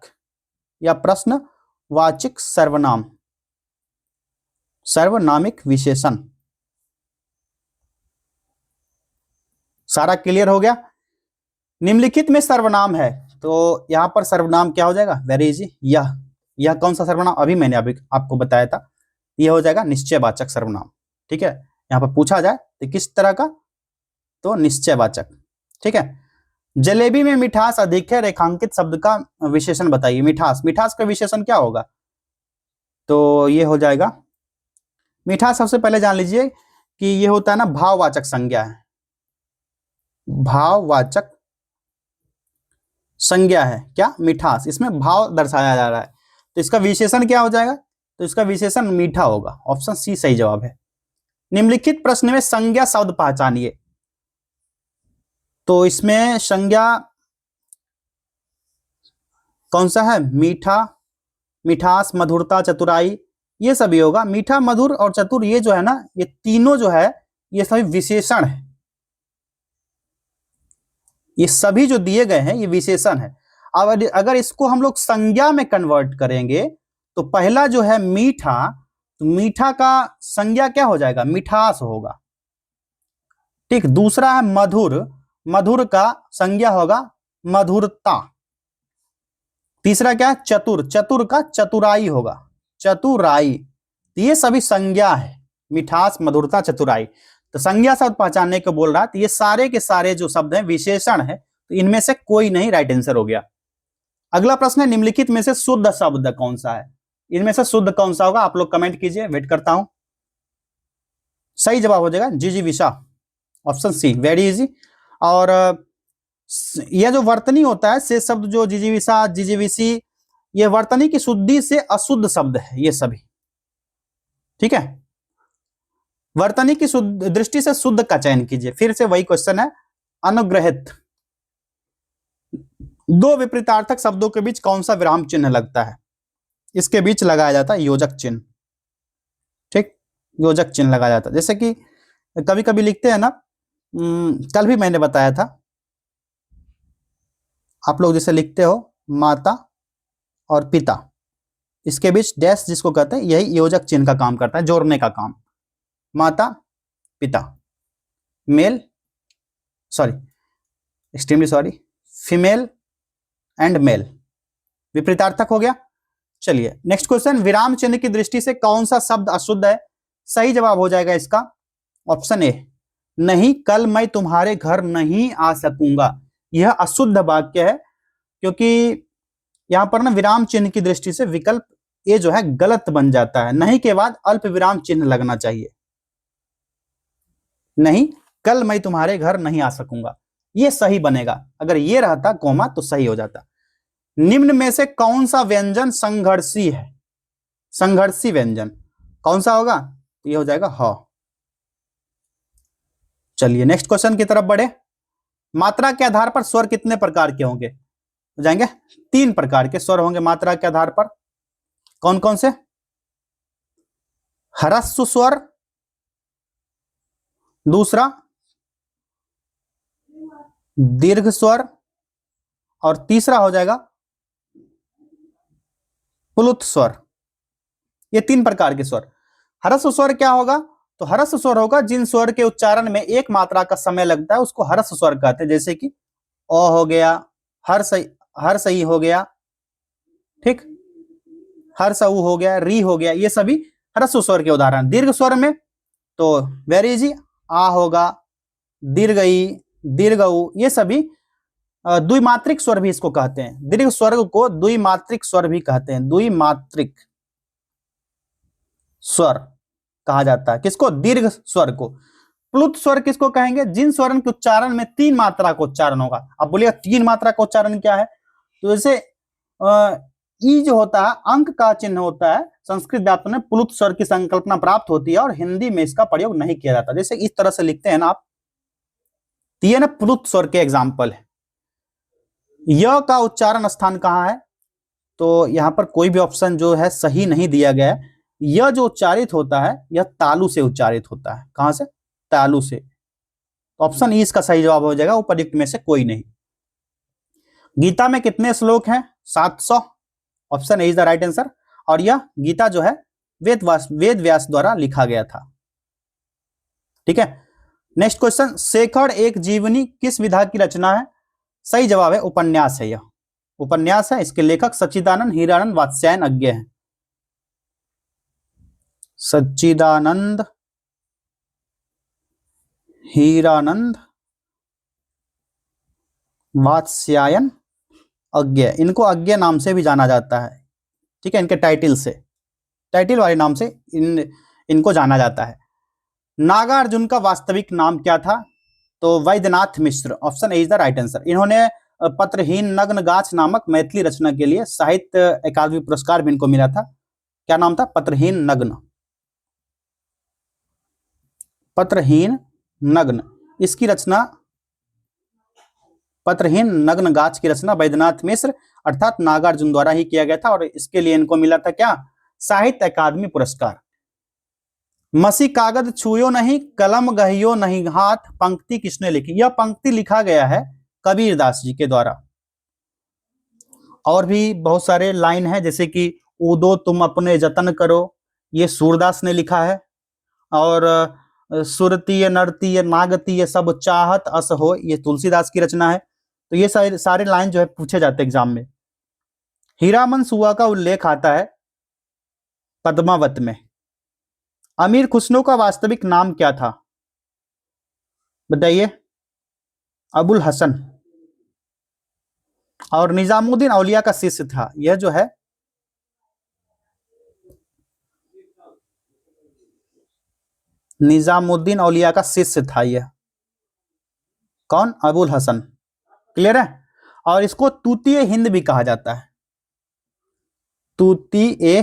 या प्रश्नवाचक सर्वनाम, सर्वनामिक विशेषण। सारा क्लियर हो गया? निम्नलिखित में सर्वनाम है, तो यहां पर सर्वनाम क्या हो जाएगा? वेरी इजी, यह कौन सा सर्वनाम? अभी मैंने आपको बताया था, यह हो जाएगा निश्चयवाचक सर्वनाम। ठीक है, यहां पर पूछा जाए तो किस तरह का? तो निश्चयवाचक। ठीक है, जलेबी में मिठास अधिक है, रेखांकित शब्द का विशेषण बताइए। मिठास, मिठास का विशेषण क्या होगा? तो ये हो जाएगा मिठास। सबसे पहले जान लीजिए कि ये होता है ना भाववाचक संज्ञा है। भाववाचक संज्ञा है। क्या? मिठास। इसमें भाव दर्शाया जा रहा है, तो इसका विशेषण क्या हो जाएगा? तो इसका विशेषण मीठा होगा। ऑप्शन सी सही जवाब है। निम्नलिखित प्रश्न में संज्ञा शब्द पहचानिए। तो इसमें संज्ञा कौन सा है? मीठा, मिठास, मधुरता, चतुराई, ये सभी होगा। मीठा, मधुर और चतुर, ये जो है ना, ये तीनों जो है ये सभी विशेषण है। ये सभी जो दिए गए हैं ये विशेषण है। अब अगर इसको हम लोग संज्ञा में कन्वर्ट करेंगे तो पहला जो है मीठा, तो मीठा का संज्ञा क्या हो जाएगा? मिठास होगा। ठीक। दूसरा है मधुर, मधुर का संज्ञा होगा मधुरता। तीसरा क्या है? चतुर, चतुर का चतुराई होगा, चतुराई। ये सभी संज्ञा है, मिठास, मधुरता, चतुराई। तो संज्ञा शब्द पहचानने को बोल रहा है, तो ये सारे के सारे जो शब्द हैं विशेषण है, तो इनमें से कोई नहीं, राइट आंसर हो गया। अगला प्रश्न है, निम्नलिखित में से शुद्ध शब्द कौन सा है? इनमें से शुद्ध कौन सा होगा? आप लोग कमेंट कीजिए, वेट करता हूं। सही जवाब हो जाएगा जिजीविषा, ऑप्शन सी, वेरी इजी। और यह जो वर्तनी होता है, से शब्द जो जिजीविषा, जिजीविषी, ये वर्तनी की शुद्धि से अशुद्ध शब्द है ये सभी। ठीक है, वर्तनी की शुद्ध दृष्टि से शुद्ध का चयन कीजिए। फिर से वही क्वेश्चन है, अनुग्रहित। दो विपरीतार्थक शब्दों के बीच कौन सा विराम चिन्ह लगता है? इसके बीच लगाया जाता है योजक चिन्ह। ठीक, योजक चिन्ह लगाया जाता है। जैसे कि कभी कभी लिखते हैं ना, कल भी मैंने बताया था, आप लोग जैसे लिखते हो माता और पिता, इसके बीच डैश जिसको कहते हैं, यही योजक चिन्ह का काम करता है, जोड़ने का काम। माता पिता, male, sorry, extremely sorry, female and male, विपरीतार्थक हो गया। चलिए नेक्स्ट क्वेश्चन, विराम चिन्ह की दृष्टि से कौन सा शब्द अशुद्ध है? सही जवाब हो जाएगा इसका ऑप्शन ए, नहीं, कल मैं तुम्हारे घर नहीं आ सकूंगा। यह अशुद्ध वाक्य है, क्योंकि यहां पर ना विराम चिन्ह की दृष्टि से विकल्प ए जो है गलत बन जाता है। नहीं के बाद अल्प विराम चिन्ह लगना चाहिए। नहीं, कल मैं तुम्हारे घर नहीं आ सकूंगा, ये सही बनेगा। अगर ये रहता कोमा तो सही हो जाता। निम्न में से कौन सा व्यंजन संघर्षी है? संघर्षी व्यंजन कौन सा होगा? तो ये हो जाएगा ह। चलिए नेक्स्ट क्वेश्चन की तरफ बढ़े। मात्रा के आधार पर स्वर कितने प्रकार के होंगे? हो जाएंगे 3 प्रकार के स्वर होंगे मात्रा के आधार पर। कौन कौन से? ह्रस्व स्वर, दूसरा दीर्घ स्वर, और तीसरा हो जाएगा प्लुत स्वर। ये 3 प्रकार के स्वर। ह्रस्व स्वर क्या होगा? तो ह्रस्व स्वर होगा जिन स्वर के उच्चारण में एक मात्रा का समय लगता है, उसको ह्रस्व स्वर कहते हैं। जैसे कि अ हो गया, हर सही हो गया, ठीक, हर सऊ हो गया, री हो गया, ये सभी ह्रस्व स्वर के उदाहरण। दीर्घ स्वर में तो वेरी इजी, आ होगा, दीर्घ ई, दीर्घ उ, ये सभी द्विमात्रिक स्वर भी इसको कहते हैं। दीर्घ स्वर को द्विमात्रिक स्वर भी कहते हैं। द्विमात्रिक स्वर कहा जाता है किसको? दीर्घ स्वर को। प्लुत स्वर किसको कहेंगे? जिन स्वरों के उच्चारण में 3 मात्रा का उच्चारण होगा। अब बोलिए 3 मात्रा का उच्चारण क्या है? तो जैसे ई जो होता है, अंक का चिन्ह होता है, संस्कृत व्याकरण में प्लुत स्वर की संकल्पना प्राप्त होती है और हिंदी में इसका प्रयोग नहीं किया जाता। जैसे इस तरह से लिखते हैं ना आप, ये ना प्लुत स्वर के एग्जाम्पल है। य का उच्चारण स्थान कहाँ है? तो यहां पर कोई भी ऑप्शन जो है सही नहीं दिया गया है। यह जो उच्चारित होता है, यह तालु से उच्चारित होता है। कहां से? तालु से। ऑप्शन ई इसका सही जवाब हो जाएगा, उपयुक्त में से कोई नहीं। गीता में कितने श्लोक हैं? 700। Option A is the right answer. और यह गीता जो है वेद व्यास द्वारा लिखा गया था। ठीक है, नेक्स्ट क्वेश्चन, शेखर एक जीवनी किस विधा की रचना है? सही जवाब है उपन्यास है। यह उपन्यास है। इसके लेखक सच्चिदानंद हीरानंद वात्स्यायन अज्ञे हैं। सच्चिदानंद हीरानंद वात्स्यायन अज्ञे, इनको अज्ञे नाम से भी जाना जाता है। ठीक है, इनके टाइटल से, टाइटल वाले नाम से इनको जाना जाता है। नागार्जुन का वास्तविक नाम क्या था? तो Vaidyanath Mishra, option A is the right answer. इन्होंने पत्रहीन नग्न गाछ नामक मैथिली रचना के लिए साहित्य अकादमी पुरस्कार भी इनको मिला था। क्या नाम था? पत्रहीन नग्न, पत्रहीन नग्न। इसकी रचना, पत्रहीन नग्न गाछ की रचना वैद्यनाथ मिश्र अर्थात नागार्जुन द्वारा ही किया गया था और इसके लिए इनको मिला था क्या? साहित्य अकादमी पुरस्कार। मसी कागज छुयो नहीं, कलम गहियो नहीं हाथ, पंक्ति किसने लिखी? यह पंक्ति लिखा गया है कबीरदास जी के द्वारा। और भी बहुत सारे लाइन है, जैसे कि उदो तुम अपने जतन करो, ये सूरदास ने लिखा है। और सुरतीय नरतीय नागतीय सब चाहत अस हो, ये तुलसीदास की रचना है। तो ये सारे लाइन जो है पूछे जाते हैं एग्जाम में। हीरामन सुआ का उल्लेख आता है पद्मावत में। अमीर खुसरो का वास्तविक नाम क्या था? बताइए। अबुल हसन। और निजामुद्दीन औलिया का शिष्य था। यह जो है निजामुद्दीन औलिया का शिष्य था। यह कौन? अबुल हसन। क्लियर है? और इसको तूतीय हिंद भी कहा जाता है, तूतीय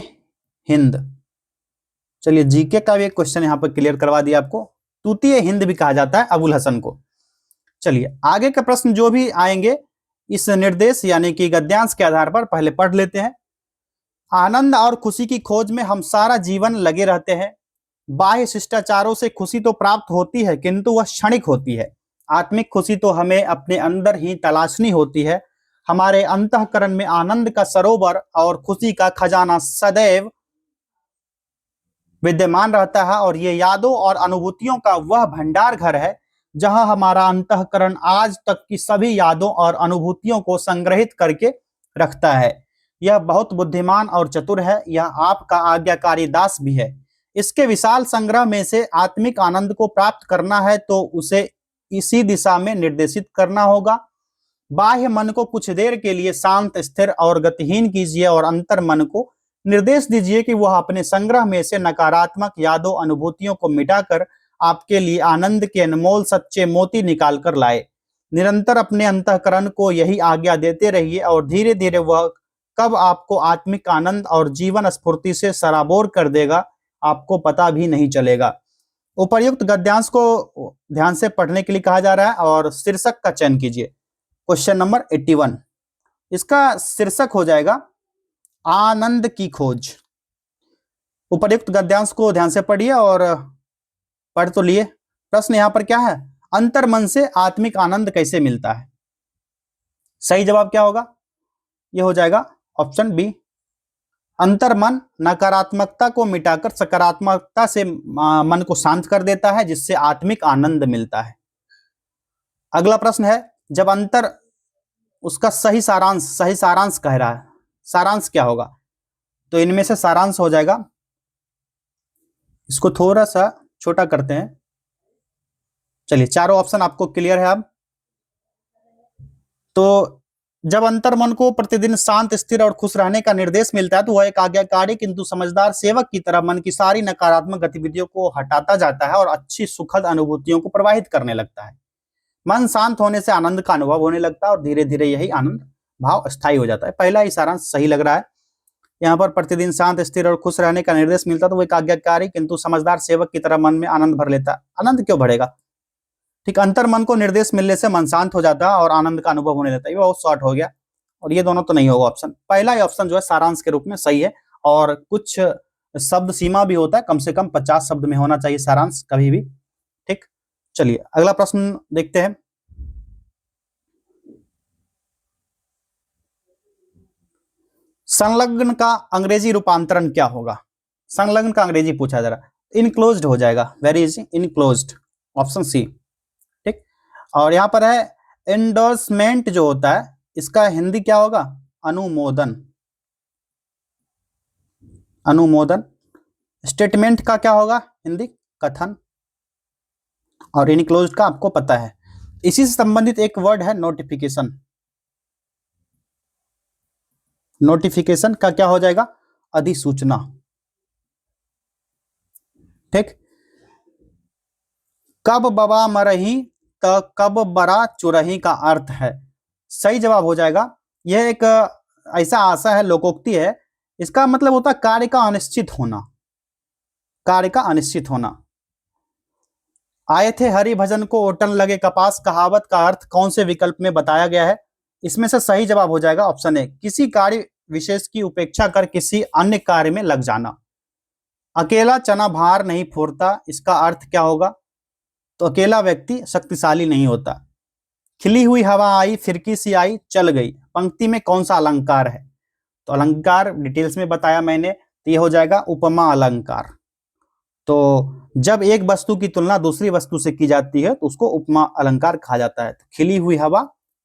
हिंद। चलिए जीके का भी एक क्वेश्चन यहां पर क्लियर करवा दिया आपको। तूतीय हिंद भी कहा जाता है अबुल हसन को। चलिए आगे का प्रश्न जो भी आएंगे इस निर्देश यानी कि गद्यांश के आधार पर पहले पढ़ लेते हैं। आनंद और खुशी की खोज में हम सारा जीवन लगे रहते हैं। बाह्य शिष्टाचारों से खुशी तो प्राप्त होती है किंतु वह क्षणिक होती है। आत्मिक खुशी तो हमें अपने अंदर ही तलाशनी होती है। हमारे अंतःकरण में आनंद का सरोवर और खुशी का खजाना सदैव विद्यमान रहता है और ये यादों और अनुभूतियों का वह भंडार घर है जहां हमारा अंतःकरण आज तक की सभी यादों और अनुभूतियों को संग्रहित करके रखता है। यह बहुत बुद्धिमान और चतुर है, यह आपका आज्ञाकारी दास भी है। इसके विशाल संग्रह में से आत्मिक आनंद को प्राप्त करना है तो उसे इसी दिशा में निर्देशित करना होगा। बाह्य मन को कुछ देर के लिए शांत, स्थिर और गतिहीन कीजिए और अंतर मन को निर्देश दीजिए कि वह अपने संग्रह में से नकारात्मक यादों अनुभूतियों को मिटाकर आपके लिए आनंद के अनमोल सच्चे मोती निकाल कर लाए। निरंतर अपने अंतःकरण को यही आज्ञा देते रहिए और धीरे धीरे वह कब आपको आत्मिक आनंद और जीवन स्फूर्ति से सराबोर कर देगा आपको पता भी नहीं चलेगा। उपर्युक्त गद्यांश को ध्यान से पढ़ने के लिए कहा जा रहा है और शीर्षक का चयन कीजिए। क्वेश्चन नंबर 81, इसका शीर्षक हो जाएगा आनंद की खोज। उपर्युक्त गद्यांश को ध्यान से पढ़िए और पढ़ तो लिए। प्रश्न यहां पर क्या है? अंतर मन से आत्मिक आनंद कैसे मिलता है? सही जवाब क्या होगा? यह हो जाएगा ऑप्शन बी। अंतर मन नकारात्मकता को मिटाकर सकारात्मकता से मन को शांत कर देता है जिससे आत्मिक आनंद मिलता है। अगला प्रश्न है, जब अंतर उसका सही सारांश कह रहा है, सारांश क्या होगा? तो इनमें से सारांश हो जाएगा, इसको थोड़ा सा छोटा करते हैं। चलिए चारों ऑप्शन आपको क्लियर है अब। तो जब अंतर मन को प्रतिदिन शांत, स्थिर और खुश रहने का निर्देश मिलता है तो वह एक आज्ञाकारी किंतु समझदार सेवक की तरह मन की सारी नकारात्मक गतिविधियों को हटाता जाता है और अच्छी सुखद अनुभूतियों को प्रवाहित करने लगता है। मन शांत होने से आनंद का अनुभव होने लगता है और धीरे धीरे यही आनंद भाव स्थायी हो जाता है। पहला ही सारांश सही लग रहा है। यहाँ पर प्रतिदिन शांत, स्थिर और खुश रहने का निर्देश मिलता तो वो एक आज्ञाकारी किंतु समझदार सेवक की तरह मन में आनंद भर लेता। आनंद क्यों भरेगा? ठीक, अंतर मन को निर्देश मिलने से मन शांत हो जाता है और आनंद का अनुभव होने लगता है। ये बहुत शॉर्ट हो गया और ये दोनों तो नहीं होगा ऑप्शन। पहला ही ऑप्शन जो है सारांश के रूप में सही है और कुछ शब्द सीमा भी होता है, कम से कम 50 शब्द में होना चाहिए सारांश कभी भी। ठीक, चलिए अगला प्रश्न देखते हैं। संलग्न का अंग्रेजी रूपांतरण क्या होगा? संलग्न का अंग्रेजी पूछा जा रहा है। इनक्लोज्ड हो जाएगा, very easy, enclosed, option C. ठीक, और यहां पर है एंडोर्समेंट जो होता है इसका हिंदी क्या होगा? अनुमोदन, अनुमोदन। स्टेटमेंट का क्या होगा हिंदी? कथन। और इनक्लोज्ड का आपको पता है। इसी से संबंधित एक वर्ड है नोटिफिकेशन। नोटिफिकेशन का क्या हो जाएगा? अधिसूचना। ठीक, कब बबा मरही कब बड़ा चुरही का अर्थ है। सही जवाब हो जाएगा, यह एक ऐसा आशा है, लोकोक्ति है। इसका मतलब होता है कार्य का अनिश्चित होना, कार्य का अनिश्चित होना। आए थे हरि भजन को ओटन लगे कपास, कहावत का अर्थ कौन से विकल्प में बताया गया है। इसमें से सही जवाब हो जाएगा ऑप्शन ए, किसी कार्य विशेष की उपेक्षा कर किसी अन्य कार्य में लग जाना। अकेला चना भार नहीं फोड़ता, इसका अर्थ क्या होगा। तो अकेला व्यक्ति शक्तिशाली नहीं होता। खिली हुई हवा आई फिरकी सी आई चल गई, पंक्ति में कौन सा अलंकार है। तो अलंकार डिटेल्स में बताया मैंने, तो ये हो जाएगा उपमा अलंकार। तो जब एक वस्तु की तुलना दूसरी वस्तु से की जाती है तो उसको उपमा अलंकार कहा जाता है। तो खिली हुई हवा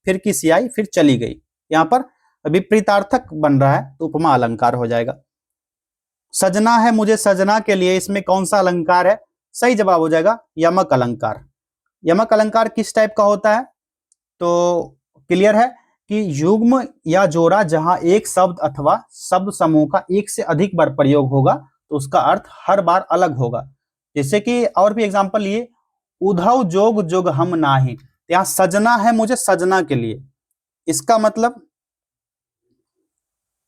फिरकी सी आई फिर चली गई, यहाँ पर विपरीतार्थक बन रहा है तो उपमा अलंकार हो जाएगा। सजना है मुझे सजना के लिए, इसमें कौन सा अलंकार है। सही जवाब हो जाएगा यमक अलंकार। यमक अलंकार किस टाइप का होता है, तो क्लियर है कि युग्म या जोड़ा जहां एक शब्द अथवा शब्द समूह का एक से अधिक बार प्रयोग होगा तो उसका अर्थ हर बार अलग होगा। जैसे कि और भी एग्जांपल लिए, उधव जोग जोग हम नाही, यहां सजना है मुझे सजना के लिए, इसका मतलब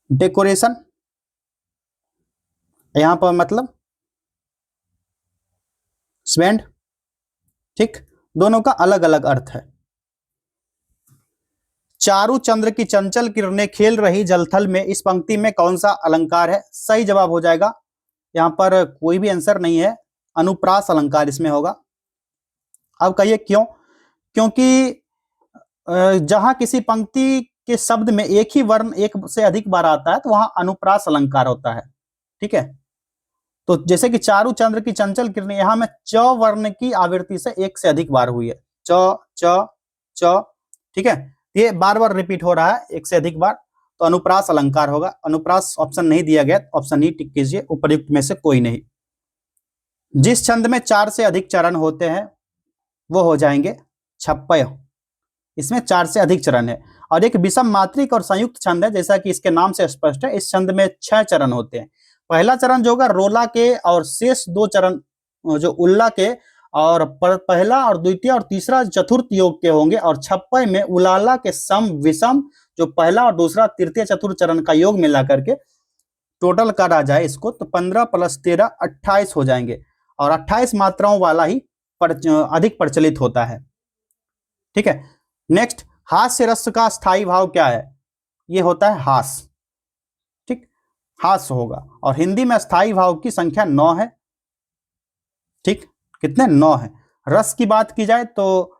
डेकोरेशन, यहां पर मतलब स्वेंड। ठीक, दोनों का अलग अलग अर्थ है। चारु चंद्र की चंचल किरणें खेल रही जलथल में, इस पंक्ति में कौन सा अलंकार है। सही जवाब हो जाएगा, यहां पर कोई भी आंसर नहीं है, अनुप्रास अलंकार इसमें होगा। अब कहिए क्यों। क्योंकि जहां किसी पंक्ति के शब्द में एक ही वर्ण एक से अधिक बार आता है तो वहां अनुप्रास अलंकार होता है। ठीक है, तो जैसे कि चारु चंद्र की चंचल किरणें, यहां में च वर्ण की आवृत्ति से एक से अधिक बार हुई है, च च च। ठीक है, ये बार बार रिपीट हो रहा है एक से अधिक बार, तो अनुप्रास अलंकार होगा। अनुप्रास ऑप्शन नहीं दिया गया, ऑप्शन ही टिक कीजिए, उपयुक्त में से कोई नहीं। जिस छंद में 4 से अधिक चरण होते हैं वो हो जाएंगे छप्पय, इसमें 4 से अधिक चरण है। और एक विषम मात्रिक और संयुक्त छंद है, जैसा कि इसके नाम से स्पष्ट है, इस छंद में 6 चरण होते हैं। पहला चरण जो होगा रोला के, और शेष 2 चरण जो उल्ला के, और पहला और द्वितीय और तीसरा चतुर्थ योग के होंगे। और छप्पय में उलाला के सम विषम, जो पहला और दूसरा तृतीय चतुर्थ चरण का योग मिला करके टोटल करा जाए इसको, तो 15 + 13 28 हो जाएंगे। और 28 मात्राओं वाला ही अधिक प्रचलित होता है। ठीक है, नेक्स्ट, हास्य रस का स्थायी भाव क्या है। ये होता है हास। ठीक, हास होगा। और हिंदी में स्थायी भाव की संख्या 9 है। ठीक, कितने, 9 है। रस की बात की जाए तो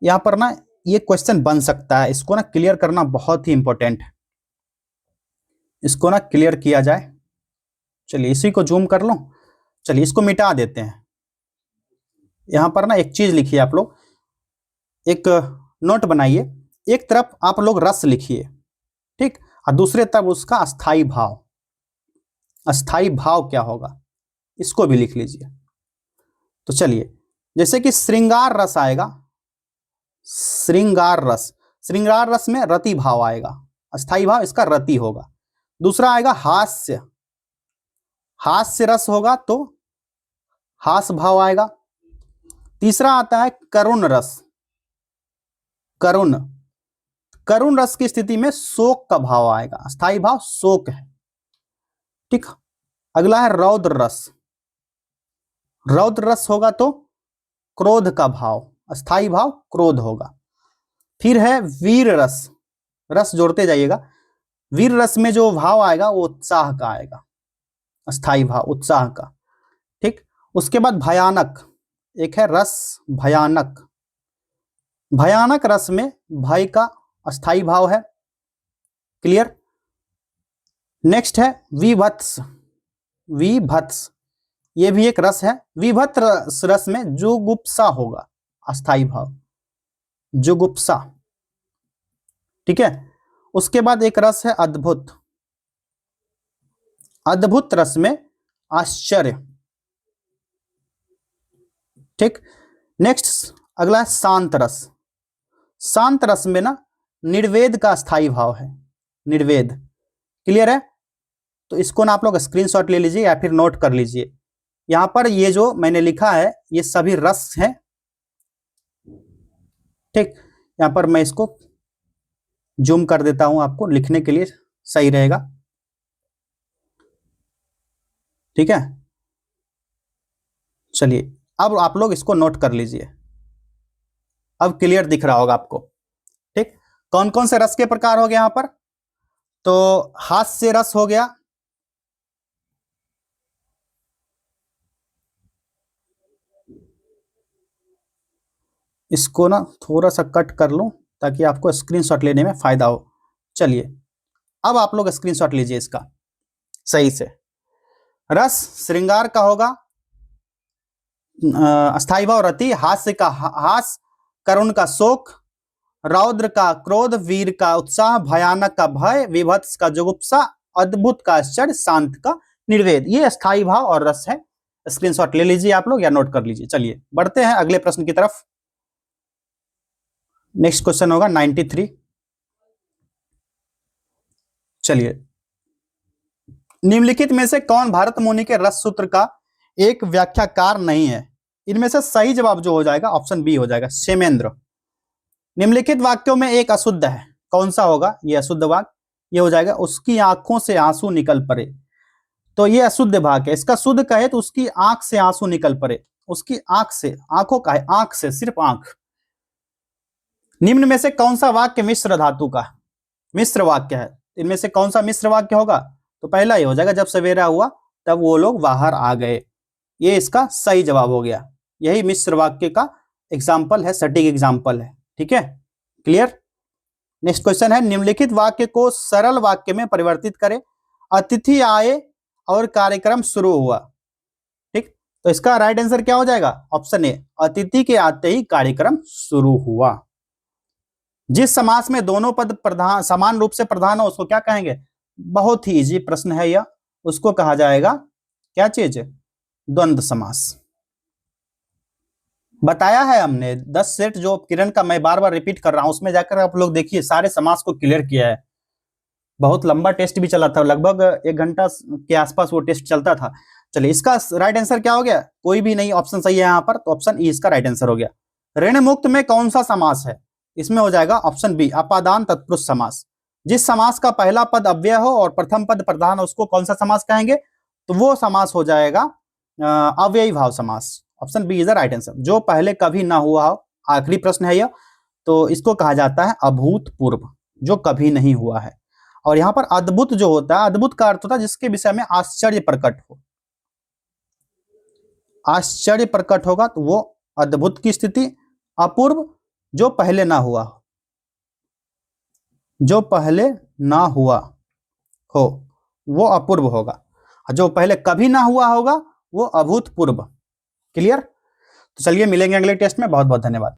यहां पर ना ये क्वेश्चन बन सकता है, इसको ना क्लियर करना बहुत ही इंपॉर्टेंट है, इसको ना क्लियर किया जाए। चलिए इसी को जूम कर लो, चलिए इसको मिटा देते हैं। यहां पर ना एक चीज लिखिए आप लोग, एक नोट बनाइए, एक तरफ आप लोग रस लिखिए, ठीक, और दूसरे तरफ उसका अस्थाई भाव। अस्थाई भाव क्या होगा इसको भी लिख लीजिए। तो चलिए, जैसे कि श्रृंगार रस आएगा, श्रृंगार रस, श्रृंगार रस में रति भाव आएगा, अस्थाई भाव इसका रति होगा। दूसरा आएगा हास्य, हास्य रस होगा तो हास भाव आएगा। तीसरा आता है करुण रस, करुण, करुण रस की स्थिति में शोक का भाव आएगा, अस्थाई भाव शोक है। ठीक, अगला है रौद्र रस, रौद्र रस होगा तो क्रोध का भाव, अस्थाई भाव क्रोध होगा। फिर है वीर रस, रस जोड़ते जाइएगा, वीर रस में जो भाव आएगा वो उत्साह का आएगा, अस्थाई भाव उत्साह का। ठीक, उसके बाद भयानक, एक है रस भयानक, भयानक रस में भय का अस्थाई भाव है। क्लियर। नेक्स्ट है विभत्स, विभत्स ये भी एक रस है। विभत्स रस में जुगुप्सा होगा, अस्थाई भाव जुगुप्सा। ठीक है, उसके बाद एक रस है अद्भुत, अद्भुत रस में आश्चर्य। ठीक, नेक्स्ट अगला है शांत रस, शांत रस में ना निर्वेद का स्थायी भाव है, निर्वेद। क्लियर है, तो इसको ना आप लोग स्क्रीनशॉट ले लीजिए या फिर नोट कर लीजिए। यहां पर ये जो मैंने लिखा है ये सभी रस हैं, ठीक, यहां पर मैं इसको जूम कर देता हूं, आपको लिखने के लिए सही रहेगा। ठीक है, चलिए अब आप लोग इसको नोट कर लीजिए, अब क्लियर दिख रहा होगा आपको। ठीक, कौन कौन से रस के प्रकार हो गए यहां पर? तो हास्य रस हो गया, इसको ना थोड़ा सा कट कर लूं ताकि आपको स्क्रीनशॉट लेने में फायदा हो। चलिए अब आप लोग स्क्रीनशॉट लीजिए इसका सही से। रस श्रृंगार का होगा, अस्थाई भाव रति, हास्य का हास, करुण का शोक, रौद्र का क्रोध, वीर का उत्साह, भयानक का भय, विभत्स का जुगुप्सा, अद्भुत का आश्चर्य, शांत का निर्वेद। ये अस्थाई भाव और रस है। स्क्रीनशॉट ले लीजिए आप लोग या नोट कर लीजिए। चलिए बढ़ते हैं अगले प्रश्न की तरफ। नेक्स्ट क्वेश्चन होगा 93। चलिए, निम्नलिखित में से कौन भारत मुनि के रस सूत्र का एक व्याख्याकार नहीं है? इनमें से सही जवाब जो हो जाएगा ऑप्शन बी हो जाएगा, क्षेमेंद्र। निम्नलिखित वाक्यों में एक अशुद्ध है, कौन सा होगा ये अशुद्ध वाक्य? ये हो जाएगा उसकी आंखों से आंसू निकल पड़े। तो ये अशुद्ध वाक्य है। इसका शुद्ध कहे तो उसकी आंख से आंसू निकल पड़े, उसकी आंख से, आंखों का है, आंख से, सिर्फ आंख। निम्न में से कौन सा वाक्य मिश्र धातु का मिश्र वाक्य है? इनमें से कौन सा मिश्र वाक्य होगा? तो पहला ही हो जाएगा, जब सवेरा हुआ तब वो लोग बाहर आ गए। ये इसका सही जवाब हो गया। यही मिश्र वाक्य का एग्जाम्पल है, सटीक एग्जाम्पल है। ठीक है, क्लियर। नेक्स्ट क्वेश्चन है, निम्नलिखित वाक्य को सरल वाक्य में परिवर्तित करें। अतिथि आए और कार्यक्रम शुरू हुआ। ठीक, तो इसका राइट आंसर क्या हो जाएगा? ऑप्शन ए, अतिथि के आते ही कार्यक्रम शुरू हुआ। जिस समास में दोनों पद प्रधान समान रूप से प्रधान हो उसको क्या कहेंगे? बहुत ही इजी प्रश्न है यह, उसको कहा जाएगा क्या चीज? द्वंद्व समास। बताया है हमने 10 सेट जो किरण का मैं बार बार रिपीट कर रहा हूं, उसमें जाकर आप लोग देखिए, सारे समास को क्लियर किया है। बहुत लंबा टेस्ट भी चला था, लगभग 1 घंटा के आसपास वो टेस्ट चलता था। चलिए इसका राइट आंसर क्या हो गया? कोई भी नहीं ऑप्शन सही है यहाँ पर, तो ऑप्शन ई इसका राइट आंसर हो गया। ऋण मुक्त में कौन सा समास है? इसमें हो जाएगा ऑप्शन बी, अपादान तत्पुरुष समास। जिस समास का पहला पद अव्यय हो और प्रथम पद प्रधान हो उसको कौन सा समास कहेंगे? तो वो समास हो जाएगा अव्ययी भाव समास। Option B is the right answer, जो पहले कभी ना हुआ हो। आखिरी प्रश्न है यह, तो इसको कहा जाता है अभूतपूर्व, जो कभी नहीं हुआ है। और यहां पर अद्भुत जो होता है, अद्भुत का अर्थ होता है जिसके विषय में आश्चर्य प्रकट हो। आश्चर्य प्रकट होगा तो वो अद्भुत की स्थिति। अपूर्व, जो पहले ना हुआ हो, जो पहले ना हुआ हो वो अपूर्व होगा, जो पहले कभी ना हुआ होगा वो अभूतपूर्व। क्लियर। तो चलिए मिलेंगे अगले टेस्ट में। बहुत बहुत धन्यवाद।